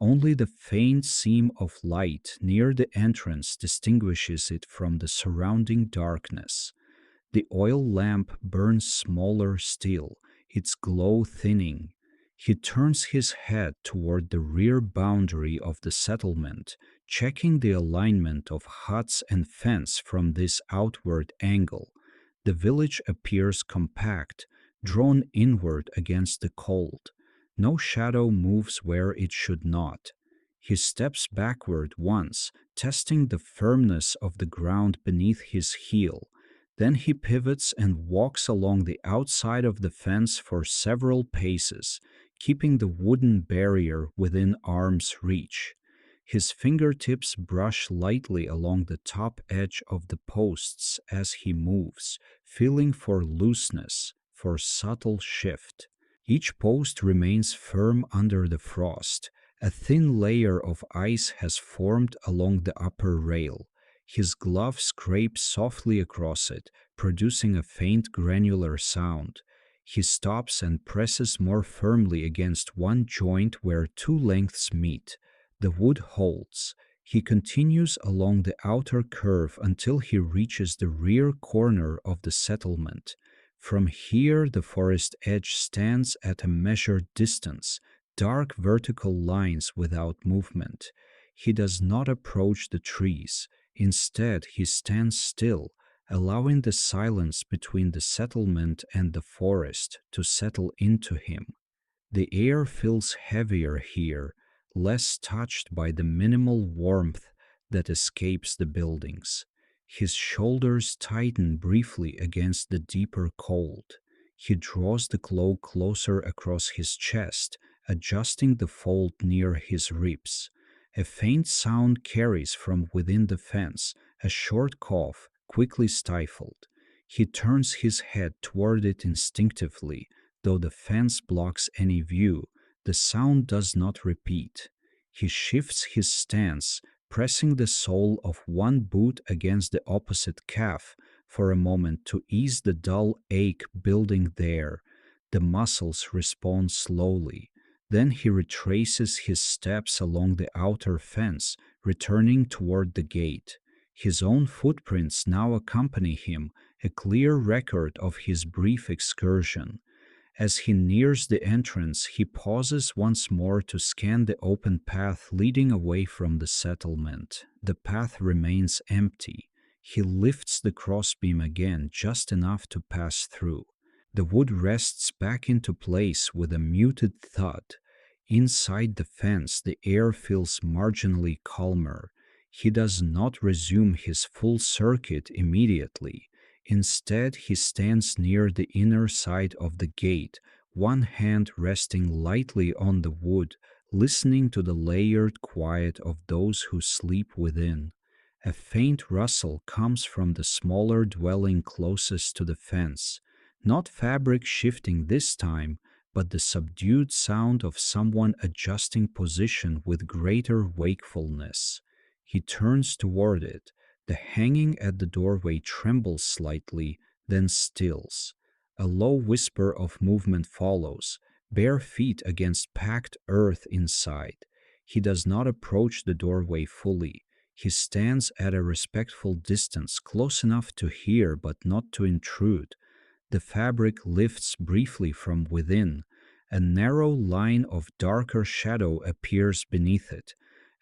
Only the faint seam of light near the entrance distinguishes it from the surrounding darkness. The oil lamp burns smaller still, its glow thinning. He turns his head toward the rear boundary of the settlement, checking the alignment of huts and fence from this outward angle. The village appears compact, drawn inward against the cold. No shadow moves where it should not. He steps backward once, testing the firmness of the ground beneath his heel. Then he pivots and walks along the outside of the fence for several paces, keeping the wooden barrier within arm's reach. His fingertips brush lightly along the top edge of the posts as he moves, feeling for looseness, for subtle shift. Each post remains firm under the frost. A thin layer of ice has formed along the upper rail. His glove scrapes softly across it, producing a faint granular sound. He stops and presses more firmly against one joint where two lengths meet. The wood holds. He continues along the outer curve until he reaches the rear corner of the settlement. From here, the forest edge stands at a measured distance, dark vertical lines without movement. He does not approach the trees. Instead, he stands still, allowing the silence between the settlement and the forest to settle into him. The air feels heavier here, less touched by the minimal warmth that escapes the buildings. His shoulders tighten briefly against the deeper cold. He draws the cloak closer across his chest, adjusting the fold near his ribs. A faint sound carries from within the fence, a short cough, quickly stifled. He turns his head toward it instinctively. Though the fence blocks any view, the sound does not repeat. He shifts his stance, pressing the sole of one boot against the opposite calf for a moment to ease the dull ache building there. The muscles respond slowly. Then he retraces his steps along the outer fence, returning toward the gate. His own footprints now accompany him, a clear record of his brief excursion. As he nears the entrance, he pauses once more to scan the open path leading away from the settlement. The path remains empty. He lifts the crossbeam again just enough to pass through. The wood rests back into place with a muted thud. Inside the fence, the air feels marginally calmer. He does not resume his full circuit immediately. Instead, he stands near the inner side of the gate, one hand resting lightly on the wood, listening to the layered quiet of those who sleep within. A faint rustle comes from the smaller dwelling closest to the fence, not fabric shifting this time, but the subdued sound of someone adjusting position with greater wakefulness. He turns toward it. The hanging at the doorway trembles slightly, then stills. A low whisper of movement follows, bare feet against packed earth inside. He does not approach the doorway fully. He stands at a respectful distance, close enough to hear but not to intrude. The fabric lifts briefly from within. A narrow line of darker shadow appears beneath it.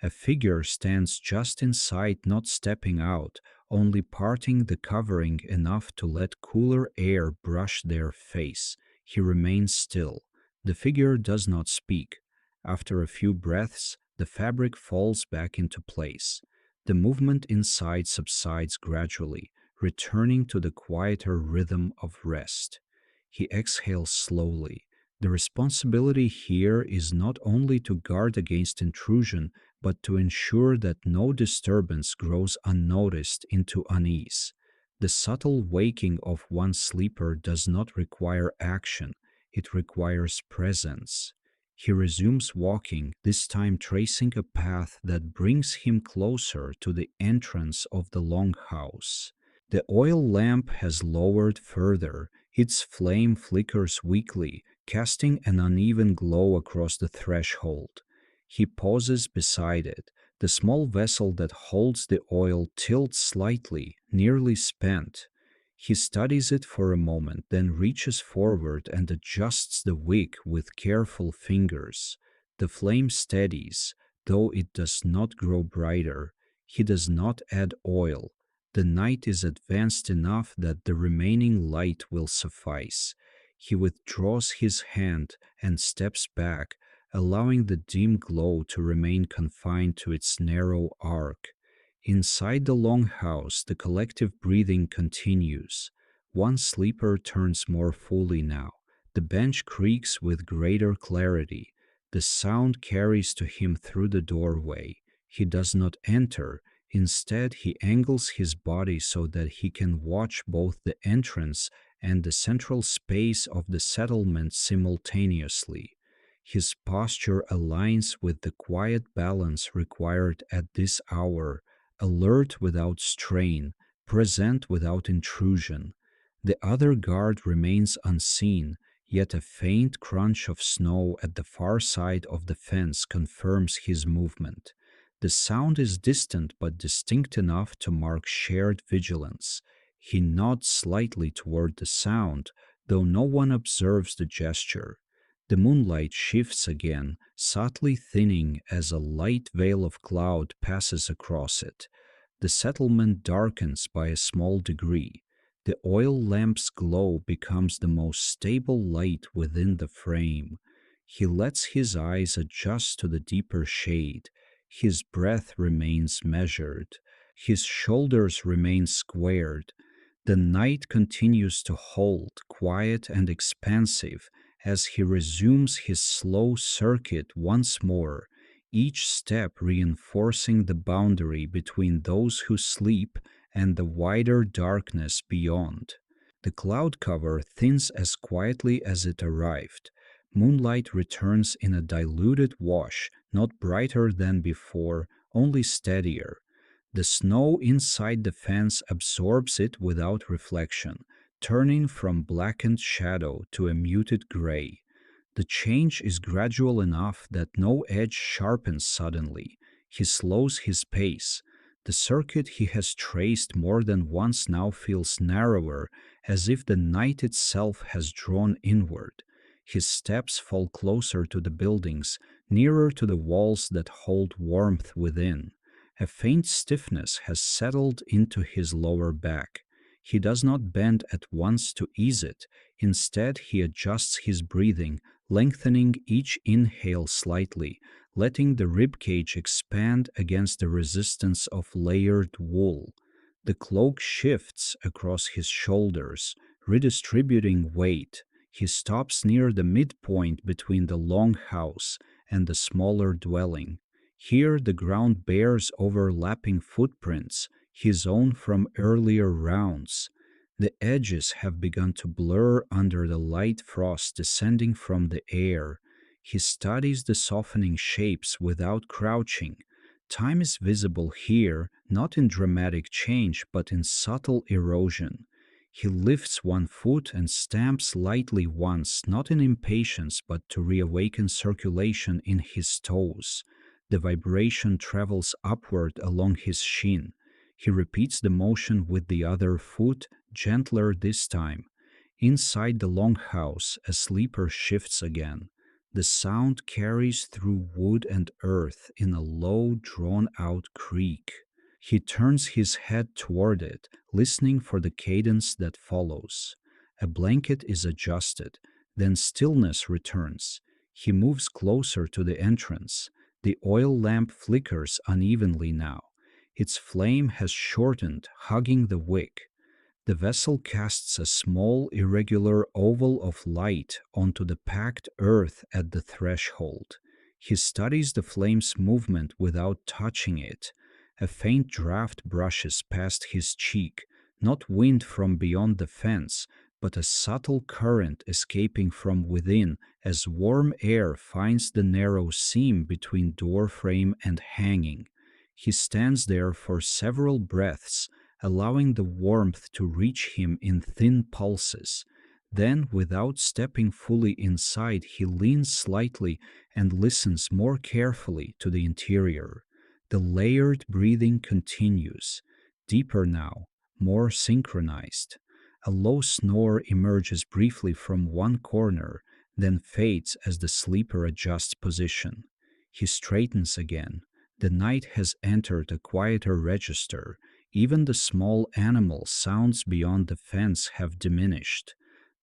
A figure stands just inside, not stepping out, only parting the covering enough to let cooler air brush their face. He remains still. The figure does not speak. After a few breaths, the fabric falls back into place. The movement inside subsides gradually, returning to the quieter rhythm of rest. He exhales slowly. The responsibility here is not only to guard against intrusion, but to ensure that no disturbance grows unnoticed into unease. The subtle waking of one sleeper does not require action, it requires presence. He resumes walking, this time tracing a path that brings him closer to the entrance of the longhouse. The oil lamp has lowered further, its flame flickers weakly, casting an uneven glow across the threshold. He pauses beside it. The small vessel that holds the oil tilts slightly, nearly spent. He studies it for a moment, then reaches forward and adjusts the wick with careful fingers. The flame steadies, though it does not grow brighter. He does not add oil. The night is advanced enough that the remaining light will suffice. He withdraws his hand and steps back, allowing the dim glow to remain confined to its narrow arc. Inside the longhouse, the collective breathing continues. One sleeper turns more fully now. The bench creaks with greater clarity. The sound carries to him through the doorway. He does not enter. Instead, he angles his body so that he can watch both the entrance and the central space of the settlement simultaneously. His posture aligns with the quiet balance required at this hour, alert without strain, present without intrusion. The other guard remains unseen, yet a faint crunch of snow at the far side of the fence confirms his movement. The sound is distant but distinct enough to mark shared vigilance. He nods slightly toward the sound, though no one observes the gesture. The moonlight shifts again, subtly thinning as a light veil of cloud passes across it. The settlement darkens by a small degree. The oil lamp's glow becomes the most stable light within the frame. He lets his eyes adjust to the deeper shade. His breath remains measured. His shoulders remain squared. The night continues to hold, quiet and expansive, as he resumes his slow circuit once more, each step reinforcing the boundary between those who sleep and the wider darkness beyond. The cloud cover thins as quietly as it arrived. Moonlight returns in a diluted wash, not brighter than before, only steadier. The snow inside the fence absorbs it without reflection, turning from blackened shadow to a muted gray. The change is gradual enough that no edge sharpens suddenly. He slows his pace. The circuit he has traced more than once now feels narrower, as if the night itself has drawn inward. His steps fall closer to the buildings, nearer to the walls that hold warmth within. A faint stiffness has settled into his lower back. He does not bend at once to ease it. Instead, he adjusts his breathing, lengthening each inhale slightly, letting the ribcage expand against the resistance of layered wool. The cloak shifts across his shoulders, redistributing weight. He stops near the midpoint between the longhouse and the smaller dwelling. Here the ground bears overlapping footprints, his own from earlier rounds. The edges have begun to blur under the light frost descending from the air. He studies the softening shapes without crouching. Time is visible here, not in dramatic change, but in subtle erosion. He lifts one foot and stamps lightly once, not in impatience, but to reawaken circulation in his toes. The vibration travels upward along his shin. He repeats the motion with the other foot, gentler this time. Inside the longhouse, a sleeper shifts again. The sound carries through wood and earth in a low, drawn out creak. He turns his head toward it, listening for the cadence that follows. A blanket is adjusted, then stillness returns. He moves closer to the entrance. The oil lamp flickers unevenly now. Its flame has shortened, hugging the wick. The vessel casts a small, irregular oval of light onto the packed earth at the threshold. He studies the flame's movement without touching it. A faint draft brushes past his cheek, not wind from beyond the fence, but a subtle current escaping from within as warm air finds the narrow seam between doorframe and hanging. He stands there for several breaths, allowing the warmth to reach him in thin pulses. Then, without stepping fully inside, he leans slightly and listens more carefully to the interior. The layered breathing continues, deeper now, more synchronized. A low snore emerges briefly from one corner, then fades as the sleeper adjusts position. He straightens again. The night has entered a quieter register. Even the small animal sounds beyond the fence have diminished.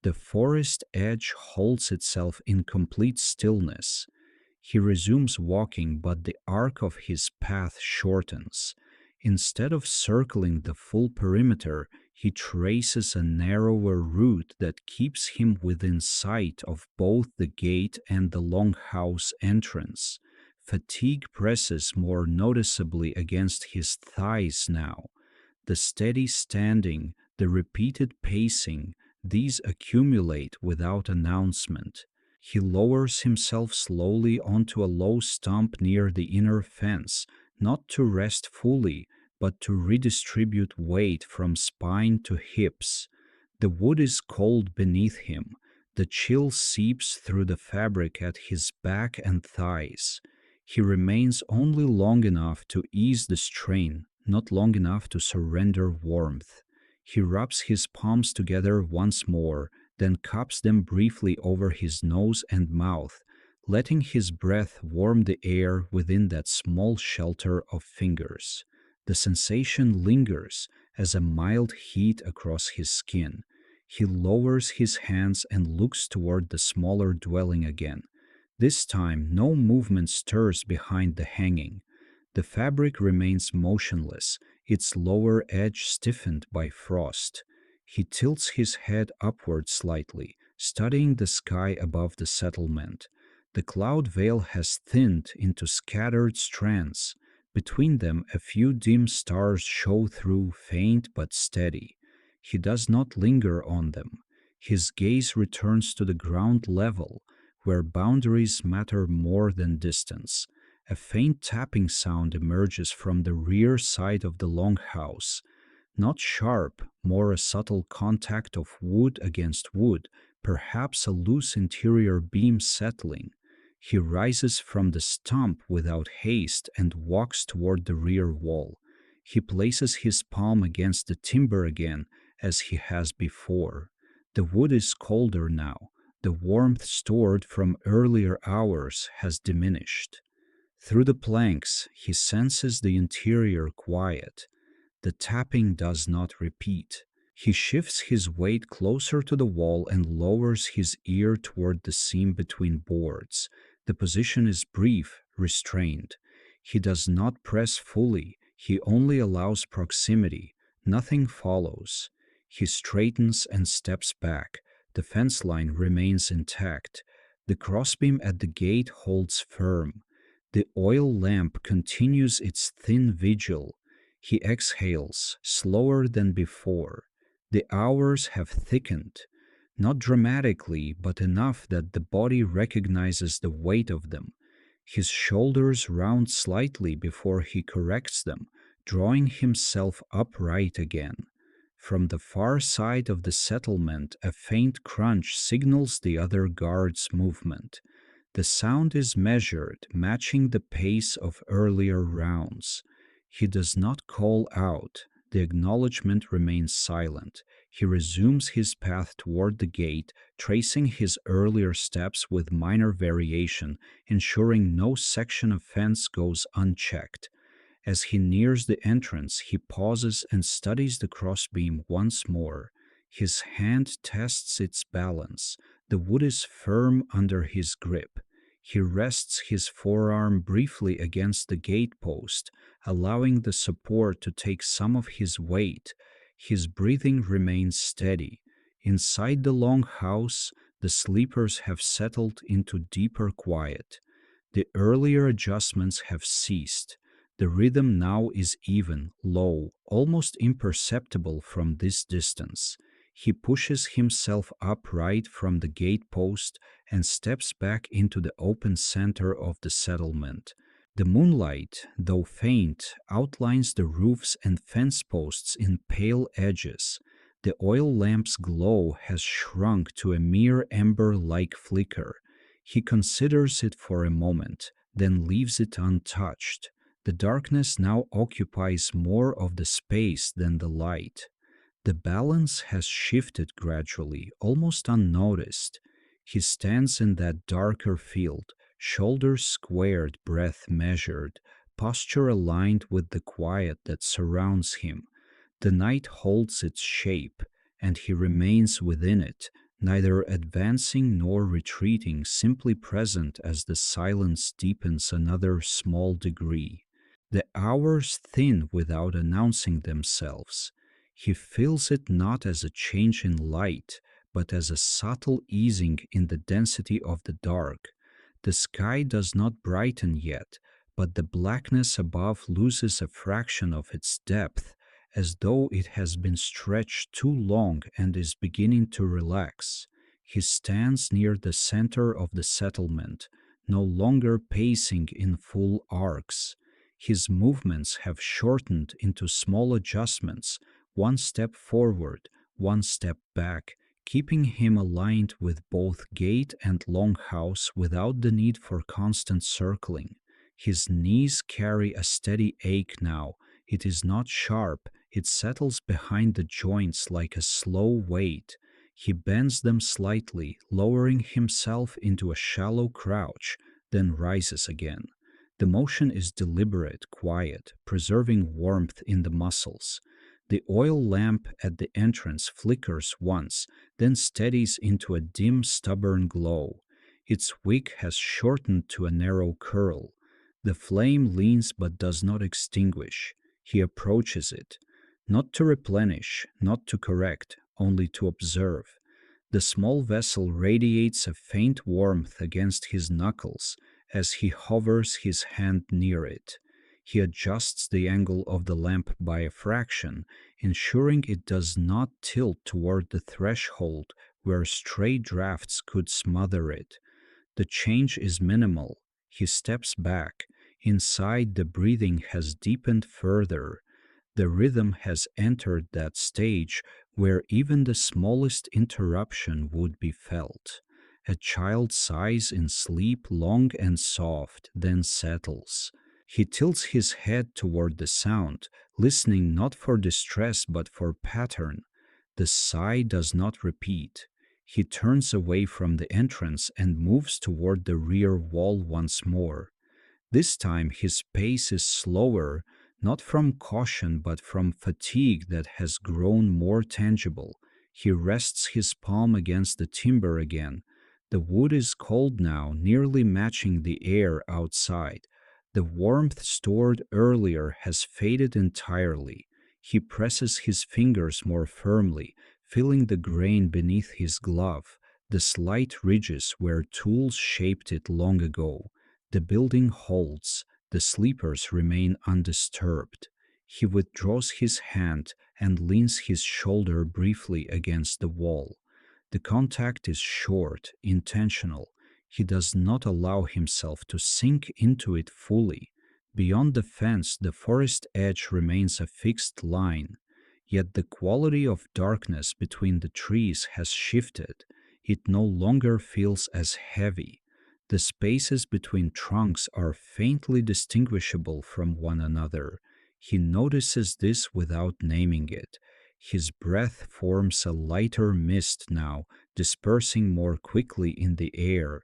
The forest edge holds itself in complete stillness. He resumes walking, but the arc of his path shortens. Instead of circling the full perimeter, he traces a narrower route that keeps him within sight of both the gate and the longhouse entrance. Fatigue presses more noticeably against his thighs now. The steady standing, the repeated pacing, these accumulate without announcement. He lowers himself slowly onto a low stump near the inner fence, not to rest fully, but to redistribute weight from spine to hips. The wood is cold beneath him. The chill seeps through the fabric at his back and thighs. He remains only long enough to ease the strain, not long enough to surrender warmth. He rubs his palms together once more, then cups them briefly over his nose and mouth, letting his breath warm the air within that small shelter of fingers. The sensation lingers as a mild heat across his skin. He lowers his hands and looks toward the smaller dwelling again. This time, no movement stirs behind the hanging. The fabric remains motionless, its lower edge stiffened by frost. He tilts his head upward slightly, studying the sky above the settlement. The cloud veil has thinned into scattered strands. Between them, a few dim stars show through, faint but steady. He does not linger on them. His gaze returns to the ground level, where boundaries matter more than distance. A faint tapping sound emerges from the rear side of the longhouse. Not sharp, more a subtle contact of wood against wood, perhaps a loose interior beam settling. He rises from the stump without haste and walks toward the rear wall. He places his palm against the timber again, as he has before. The wood is colder now. The warmth stored from earlier hours has diminished. Through the planks, he senses the interior quiet. The tapping does not repeat. He shifts his weight closer to the wall and lowers his ear toward the seam between boards. The position is brief, restrained. He does not press fully. He only allows proximity. Nothing follows. He straightens and steps back. The fence line remains intact. The crossbeam at the gate holds firm. The oil lamp continues its thin vigil. He exhales, slower than before. The hours have thickened, not dramatically, but enough that the body recognizes the weight of them. His shoulders round slightly before he corrects them, drawing himself upright again. From the far side of the settlement, a faint crunch signals the other guard's movement. The sound is measured, matching the pace of earlier rounds. He does not call out. The acknowledgement remains silent. He resumes his path toward the gate, tracing his earlier steps with minor variation, ensuring no section of fence goes unchecked. As he nears the entrance, he pauses and studies the crossbeam once more. His hand tests its balance. The wood is firm under his grip. He rests his forearm briefly against the gatepost, allowing the support to take some of his weight. His breathing remains steady. Inside the long house, the sleepers have settled into deeper quiet. The earlier adjustments have ceased. The rhythm now is even, low, almost imperceptible from this distance. He pushes himself upright from the gatepost and steps back into the open center of the settlement. The moonlight, though faint, outlines the roofs and fence posts in pale edges. The oil lamp's glow has shrunk to a mere ember-like flicker. He considers it for a moment, then leaves it untouched. The darkness now occupies more of the space than the light. The balance has shifted gradually, almost unnoticed. He stands in that darker field, shoulders squared, breath measured, posture aligned with the quiet that surrounds him. The night holds its shape, and he remains within it, neither advancing nor retreating, simply present as the silence deepens another small degree. The hours thin without announcing themselves. He feels it not as a change in light, but as a subtle easing in the density of the dark. The sky does not brighten yet, but the blackness above loses a fraction of its depth, as though it has been stretched too long and is beginning to relax. He stands near the center of the settlement, no longer pacing in full arcs. His movements have shortened into small adjustments, one step forward, one step back, keeping him aligned with both gate and longhouse without the need for constant circling. His knees carry a steady ache now. It is not sharp, it settles behind the joints like a slow weight. He bends them slightly, lowering himself into a shallow crouch, then rises again. The motion is deliberate, quiet, preserving warmth in the muscles. The oil lamp at the entrance flickers once, then steadies into a dim, stubborn glow. Its wick has shortened to a narrow curl. The flame leans but does not extinguish. He approaches it, not to replenish, not to correct, only to observe. The small vessel radiates a faint warmth against his knuckles as he hovers his hand near it. He adjusts the angle of the lamp by a fraction, ensuring it does not tilt toward the threshold where stray drafts could smother it. The change is minimal. He steps back. Inside, the breathing has deepened further. The rhythm has entered that stage where even the smallest interruption would be felt. A child sighs in sleep long and soft, then settles. He tilts his head toward the sound, listening not for distress but for pattern. The sigh does not repeat. He turns away from the entrance and moves toward the rear wall once more. This time his pace is slower, not from caution but from fatigue that has grown more tangible. He rests his palm against the timber again. The wood is cold now, nearly matching the air outside. The warmth stored earlier has faded entirely. He presses his fingers more firmly, feeling the grain beneath his glove, the slight ridges where tools shaped it long ago. The building holds. The sleepers remain undisturbed. He withdraws his hand and leans his shoulder briefly against the wall. The contact is short, intentional. He does not allow himself to sink into it fully. Beyond the fence, the forest edge remains a fixed line. Yet the quality of darkness between the trees has shifted. It no longer feels as heavy. The spaces between trunks are faintly distinguishable from one another. He notices this without naming it. His breath forms a lighter mist now, dispersing more quickly in the air.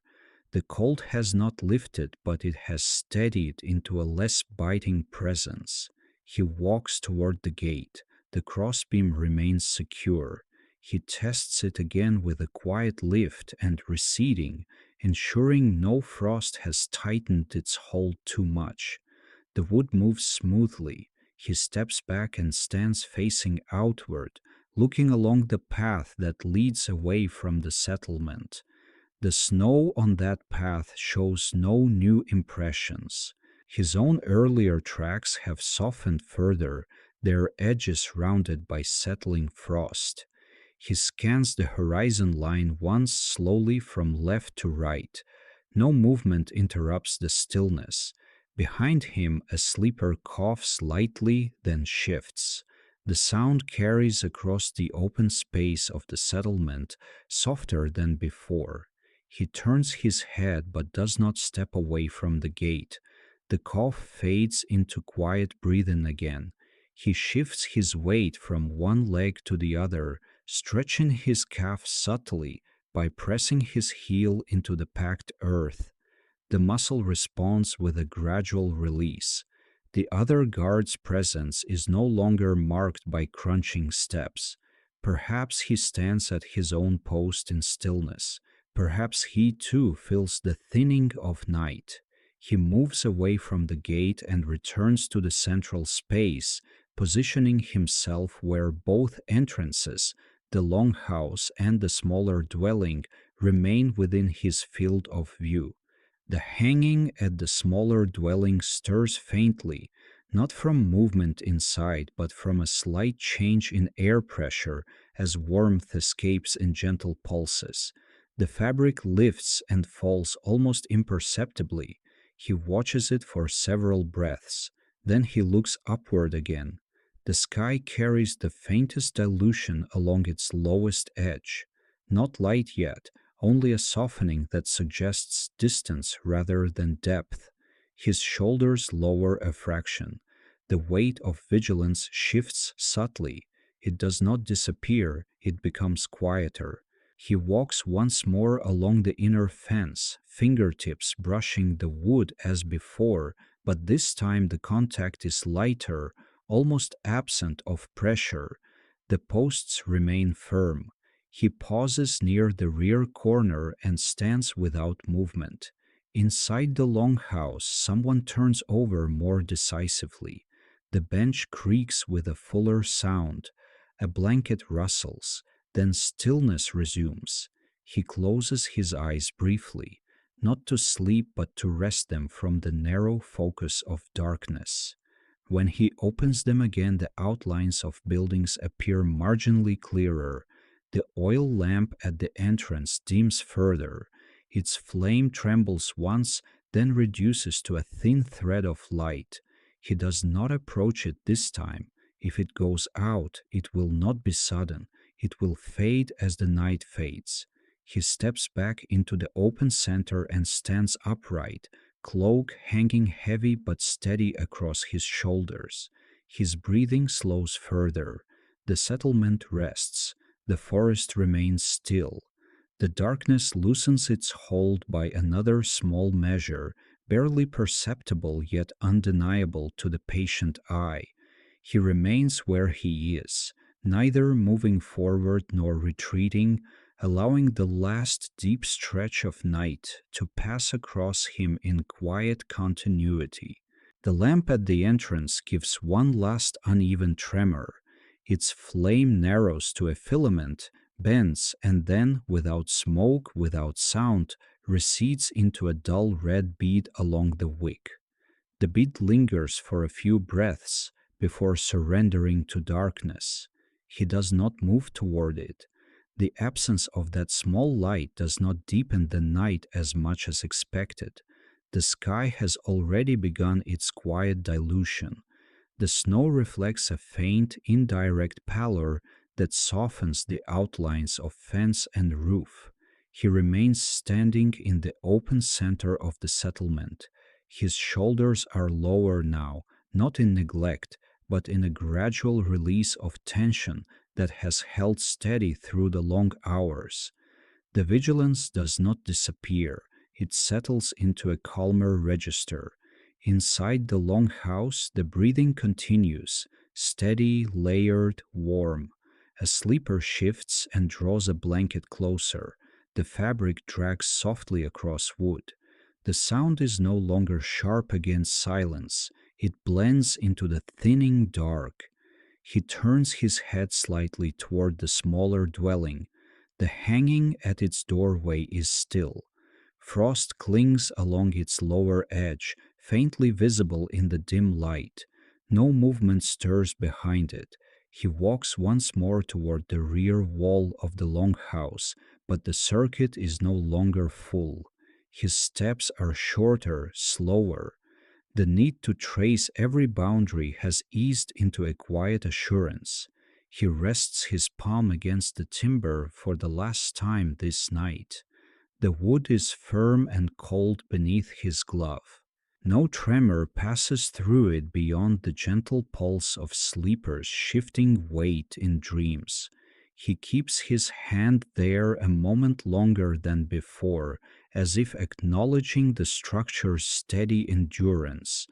The cold has not lifted, but it has steadied into a less biting presence. He walks toward the gate. The crossbeam remains secure. He tests it again with a quiet lift and receding, ensuring no frost has tightened its hold too much. The wood moves smoothly. He steps back and stands facing outward, looking along the path that leads away from the settlement. The snow on that path shows no new impressions. His own earlier tracks have softened further, their edges rounded by settling frost. He scans the horizon line once slowly from left to right. No movement interrupts the stillness. Behind him, a sleeper coughs lightly, then shifts. The sound carries across the open space of the settlement, softer than before. He turns his head but does not step away from the gate. The cough fades into quiet breathing again. He shifts his weight from one leg to the other, stretching his calf subtly by pressing his heel into the packed earth. The muscle responds with a gradual release. The other guard's presence is no longer marked by crunching steps. Perhaps he stands at his own post in stillness. Perhaps he too feels the thinning of night. He moves away from the gate and returns to the central space, positioning himself where both entrances, the longhouse and the smaller dwelling, remain within his field of view. The hanging at the smaller dwelling stirs faintly, not from movement inside, but from a slight change in air pressure as warmth escapes in gentle pulses. The fabric lifts and falls almost imperceptibly. He watches it for several breaths. Then he looks upward again. The sky carries the faintest dilution along its lowest edge. Not light yet, only a softening that suggests distance rather than depth. His shoulders lower a fraction. The weight of vigilance shifts subtly. It does not disappear, it becomes quieter. He walks once more along the inner fence, fingertips brushing the wood as before, but this time the contact is lighter, almost absent of pressure. The posts remain firm. He pauses near the rear corner and stands without movement. Inside the longhouse, someone turns over more decisively. The bench creaks with a fuller sound. A blanket rustles. Then stillness resumes. He closes his eyes briefly, not to sleep but to rest them from the narrow focus of darkness. When he opens them again, the outlines of buildings appear marginally clearer. The oil lamp at the entrance dims further. Its flame trembles once, then reduces to a thin thread of light. He does not approach it this time. If it goes out, it will not be sudden. It will fade as the night fades. He steps back into the open center and stands upright, cloak hanging heavy but steady across his shoulders. His breathing slows further. The settlement rests. The forest remains still. The darkness loosens its hold by another small measure, barely perceptible yet undeniable to the patient eye. He remains where he is, neither moving forward nor retreating, allowing the last deep stretch of night to pass across him in quiet continuity. The lamp at the entrance gives one last uneven tremor. Its flame narrows to a filament, bends, and then, without smoke, without sound, recedes into a dull red bead along the wick. The bead lingers for a few breaths before surrendering to darkness. He does not move toward it. The absence of that small light does not deepen the night as much as expected. The sky has already begun its quiet dilution. The snow reflects a faint, indirect pallor that softens the outlines of fence and roof. He remains standing in the open center of the settlement. His shoulders are lower now, not in neglect, but in a gradual release of tension that has held steady through the long hours. The vigilance does not disappear, it settles into a calmer register. Inside the long house, the breathing continues, steady, layered, warm. A sleeper shifts and draws a blanket closer. The fabric drags softly across wood. The sound is no longer sharp against silence, it blends into the thinning dark. He turns his head slightly toward the smaller dwelling. The hanging at its doorway is still. Frost clings along its lower edge, faintly visible in the dim light. No movement stirs behind it. He walks once more toward the rear wall of the longhouse, but the circuit is no longer full. His steps are shorter, slower. The need to trace every boundary has eased into a quiet assurance. He rests his palm against the timber for the last time this night. The wood is firm and cold beneath his glove. No tremor passes through it beyond the gentle pulse of sleepers shifting weight in dreams. He keeps his hand there a moment longer than before, as if acknowledging the structure's steady endurance.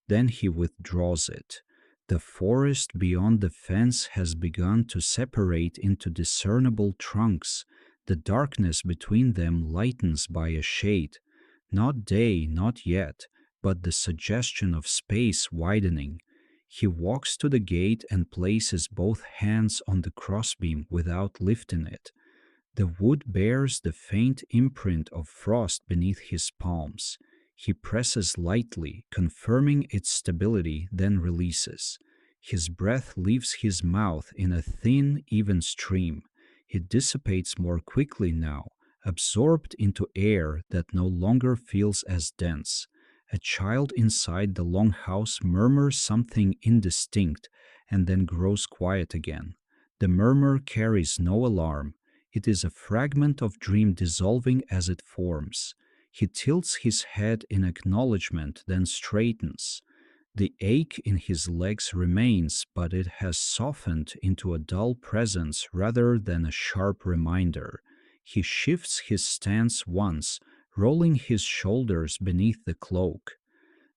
Then he withdraws it. The forest beyond the fence has begun to separate into discernible trunks. The darkness between them lightens by a shade. Not day, not yet, but the suggestion of space widening. He walks to the gate and places both hands on the crossbeam without lifting it. The wood bears the faint imprint of frost beneath his palms. He presses lightly, confirming its stability, then releases. His breath leaves his mouth in a thin, even stream. It dissipates more quickly now, absorbed into air that no longer feels as dense. A child inside the longhouse murmurs something indistinct and then grows quiet again. The murmur carries no alarm. It is a fragment of dream dissolving as it forms. He tilts his head in acknowledgement, then straightens. The ache in his legs remains, but it has softened into a dull presence rather than a sharp reminder. He shifts his stance once, rolling his shoulders beneath the cloak.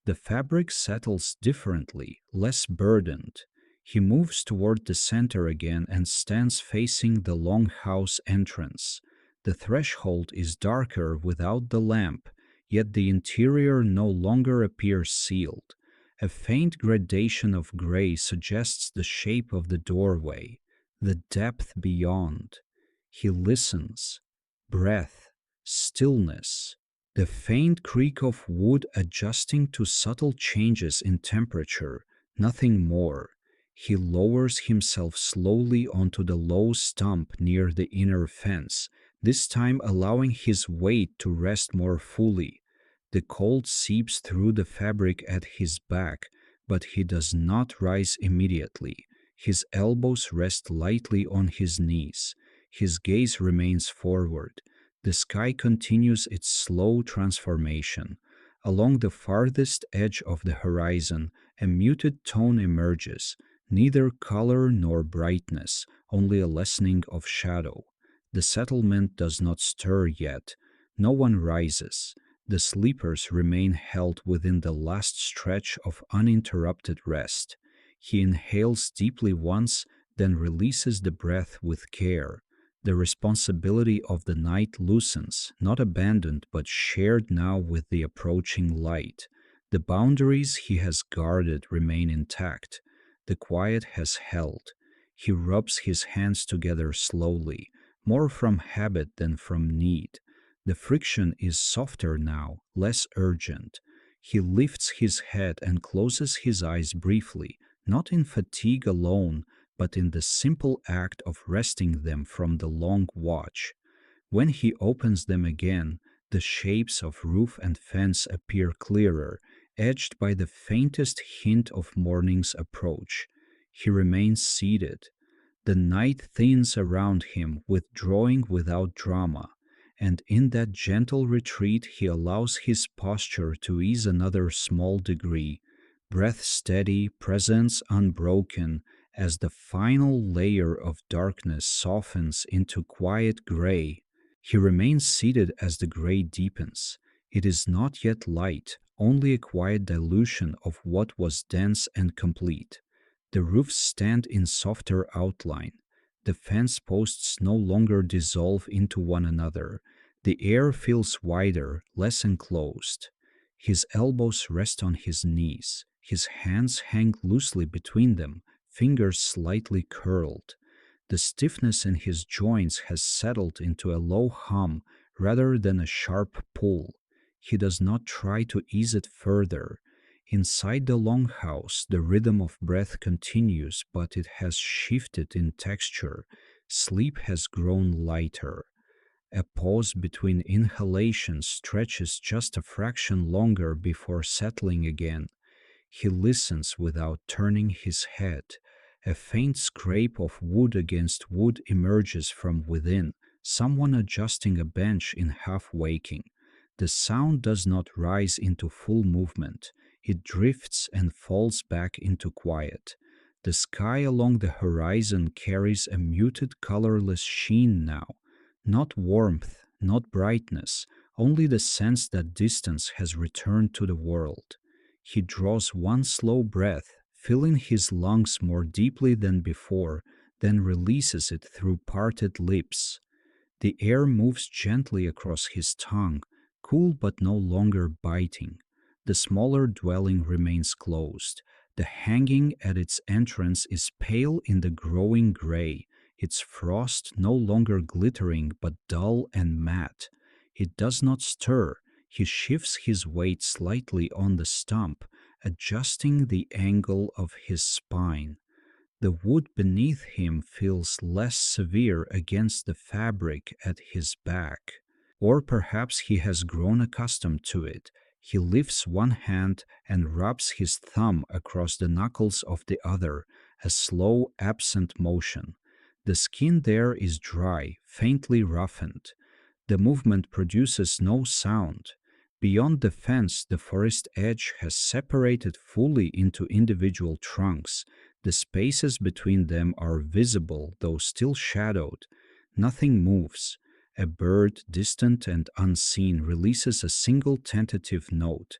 The fabric settles differently, less burdened. He moves toward the center again and stands facing the longhouse entrance. The threshold is darker without the lamp, yet the interior no longer appears sealed. A faint gradation of gray suggests the shape of the doorway, the depth beyond. He listens. Breath, stillness, the faint creak of wood adjusting to subtle changes in temperature, nothing more. He lowers himself slowly onto the low stump near the inner fence, this time allowing his weight to rest more fully. The cold seeps through the fabric at his back, but he does not rise immediately. His elbows rest lightly on his knees. His gaze remains forward. The sky continues its slow transformation. Along the farthest edge of the horizon, a muted tone emerges, neither color nor brightness, only a lessening of shadow. The settlement does not stir yet. No one rises. The sleepers remain held within the last stretch of uninterrupted rest. He inhales deeply once, then releases the breath with care. The responsibility of the night loosens, not abandoned but shared now with the approaching light. The boundaries he has guarded remain intact. The quiet has held. He rubs his hands together slowly, more from habit than from need. The friction is softer now, less urgent. He lifts his head and closes his eyes briefly, not in fatigue alone, but in the simple act of resting them from the long watch. When he opens them again, the shapes of roof and fence appear clearer, edged by the faintest hint of morning's approach. He remains seated. The night thins around him, withdrawing without drama, and in that gentle retreat he allows his posture to ease another small degree, breath steady, presence unbroken, as the final layer of darkness softens into quiet gray. He remains seated as the gray deepens. It is not yet light, only a quiet dilution of what was dense and complete. The roofs stand in softer outline. The fence posts no longer dissolve into one another. The air feels wider, less enclosed. His elbows rest on his knees. His hands hang loosely between them, fingers slightly curled. The stiffness in his joints has settled into a low hum rather than a sharp pull. He does not try to ease it further. Inside the longhouse, the rhythm of breath continues, but it has shifted in texture. Sleep has grown lighter. A pause between inhalations stretches just a fraction longer before settling again. He listens without turning his head. A faint scrape of wood against wood emerges from within, someone adjusting a bench in half waking. The sound does not rise into full movement. It drifts and falls back into quiet. The sky along the horizon carries a muted colorless sheen now. Not warmth, not brightness, only the sense that distance has returned to the world. He draws one slow breath, filling his lungs more deeply than before, then releases it through parted lips. The air moves gently across his tongue, cool but no longer biting. The smaller dwelling remains closed. The hanging at its entrance is pale in the growing gray, its frost no longer glittering but dull and matte. It does not stir. He shifts his weight slightly on the stump, adjusting the angle of his spine. The wood beneath him feels less severe against the fabric at his back. Or perhaps he has grown accustomed to it. He lifts one hand and rubs his thumb across the knuckles of the other, a slow, absent motion. The skin there is dry, faintly roughened. The movement produces no sound. Beyond the fence, the forest edge has separated fully into individual trunks. The spaces between them are visible, though still shadowed. Nothing moves. A bird, distant and unseen, releases a single tentative note.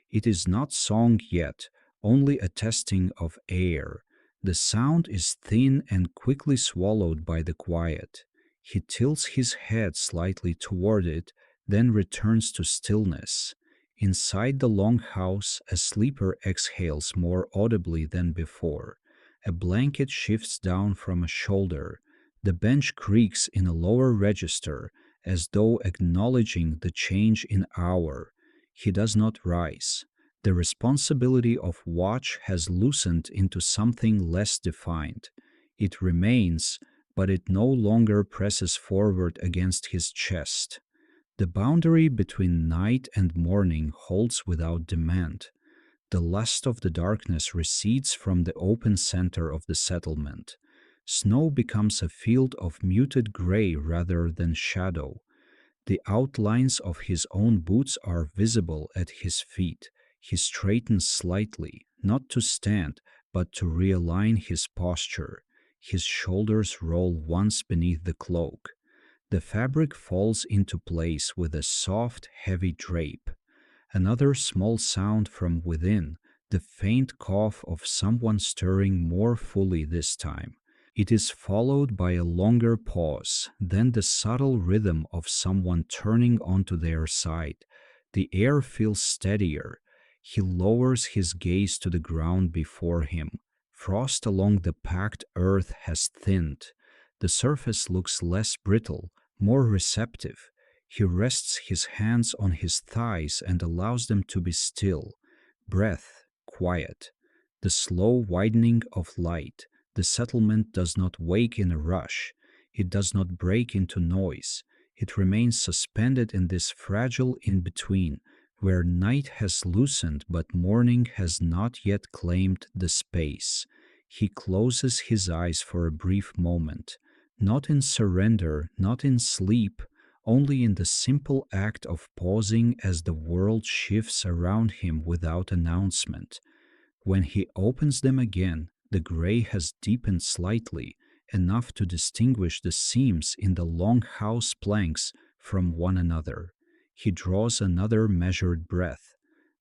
It is not song yet, only a testing of air. The sound is thin and quickly swallowed by the quiet. He tilts his head slightly toward it, then returns to stillness. Inside the long house, a sleeper exhales more audibly than before. A blanket shifts down from a shoulder. The bench creaks in a lower register, as though acknowledging the change in hour. He does not rise. The responsibility of watch has loosened into something less defined. It remains, but it no longer presses forward against his chest. The boundary between night and morning holds without demand. The lust of the darkness recedes from the open center of the settlement. Snow becomes a field of muted gray rather than shadow. The outlines of his own boots are visible at his feet. He straightens slightly, not to stand, but to realign his posture. His shoulders roll once beneath the cloak. The fabric falls into place with a soft, heavy drape. Another small sound from within, the faint cough of someone stirring more fully this time. It is followed by a longer pause, then the subtle rhythm of someone turning onto their side. The air feels steadier. He lowers his gaze to the ground before him. Frost along the packed earth has thinned. The surface looks less brittle, more receptive. He rests his hands on his thighs and allows them to be still. Breath, quiet. The slow widening of light. The settlement does not wake in a rush. It does not break into noise. It remains suspended in this fragile in-between, where night has loosened but morning has not yet claimed the space. He closes his eyes for a brief moment, not in surrender, not in sleep, only in the simple act of pausing as the world shifts around him without announcement. When he opens them again, the gray has deepened slightly, enough to distinguish the seams in the long house planks from one another. He draws another measured breath.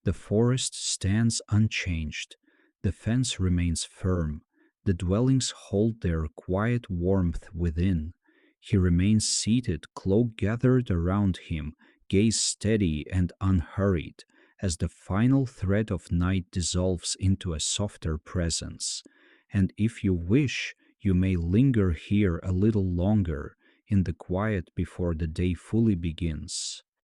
The forest stands unchanged. The fence remains firm. The dwellings hold their quiet warmth within. He remains seated, cloak gathered around him, gaze steady and unhurried, as the final thread of night dissolves into a softer presence. And if you wish, you may linger here a little longer, in the quiet before the day fully begins.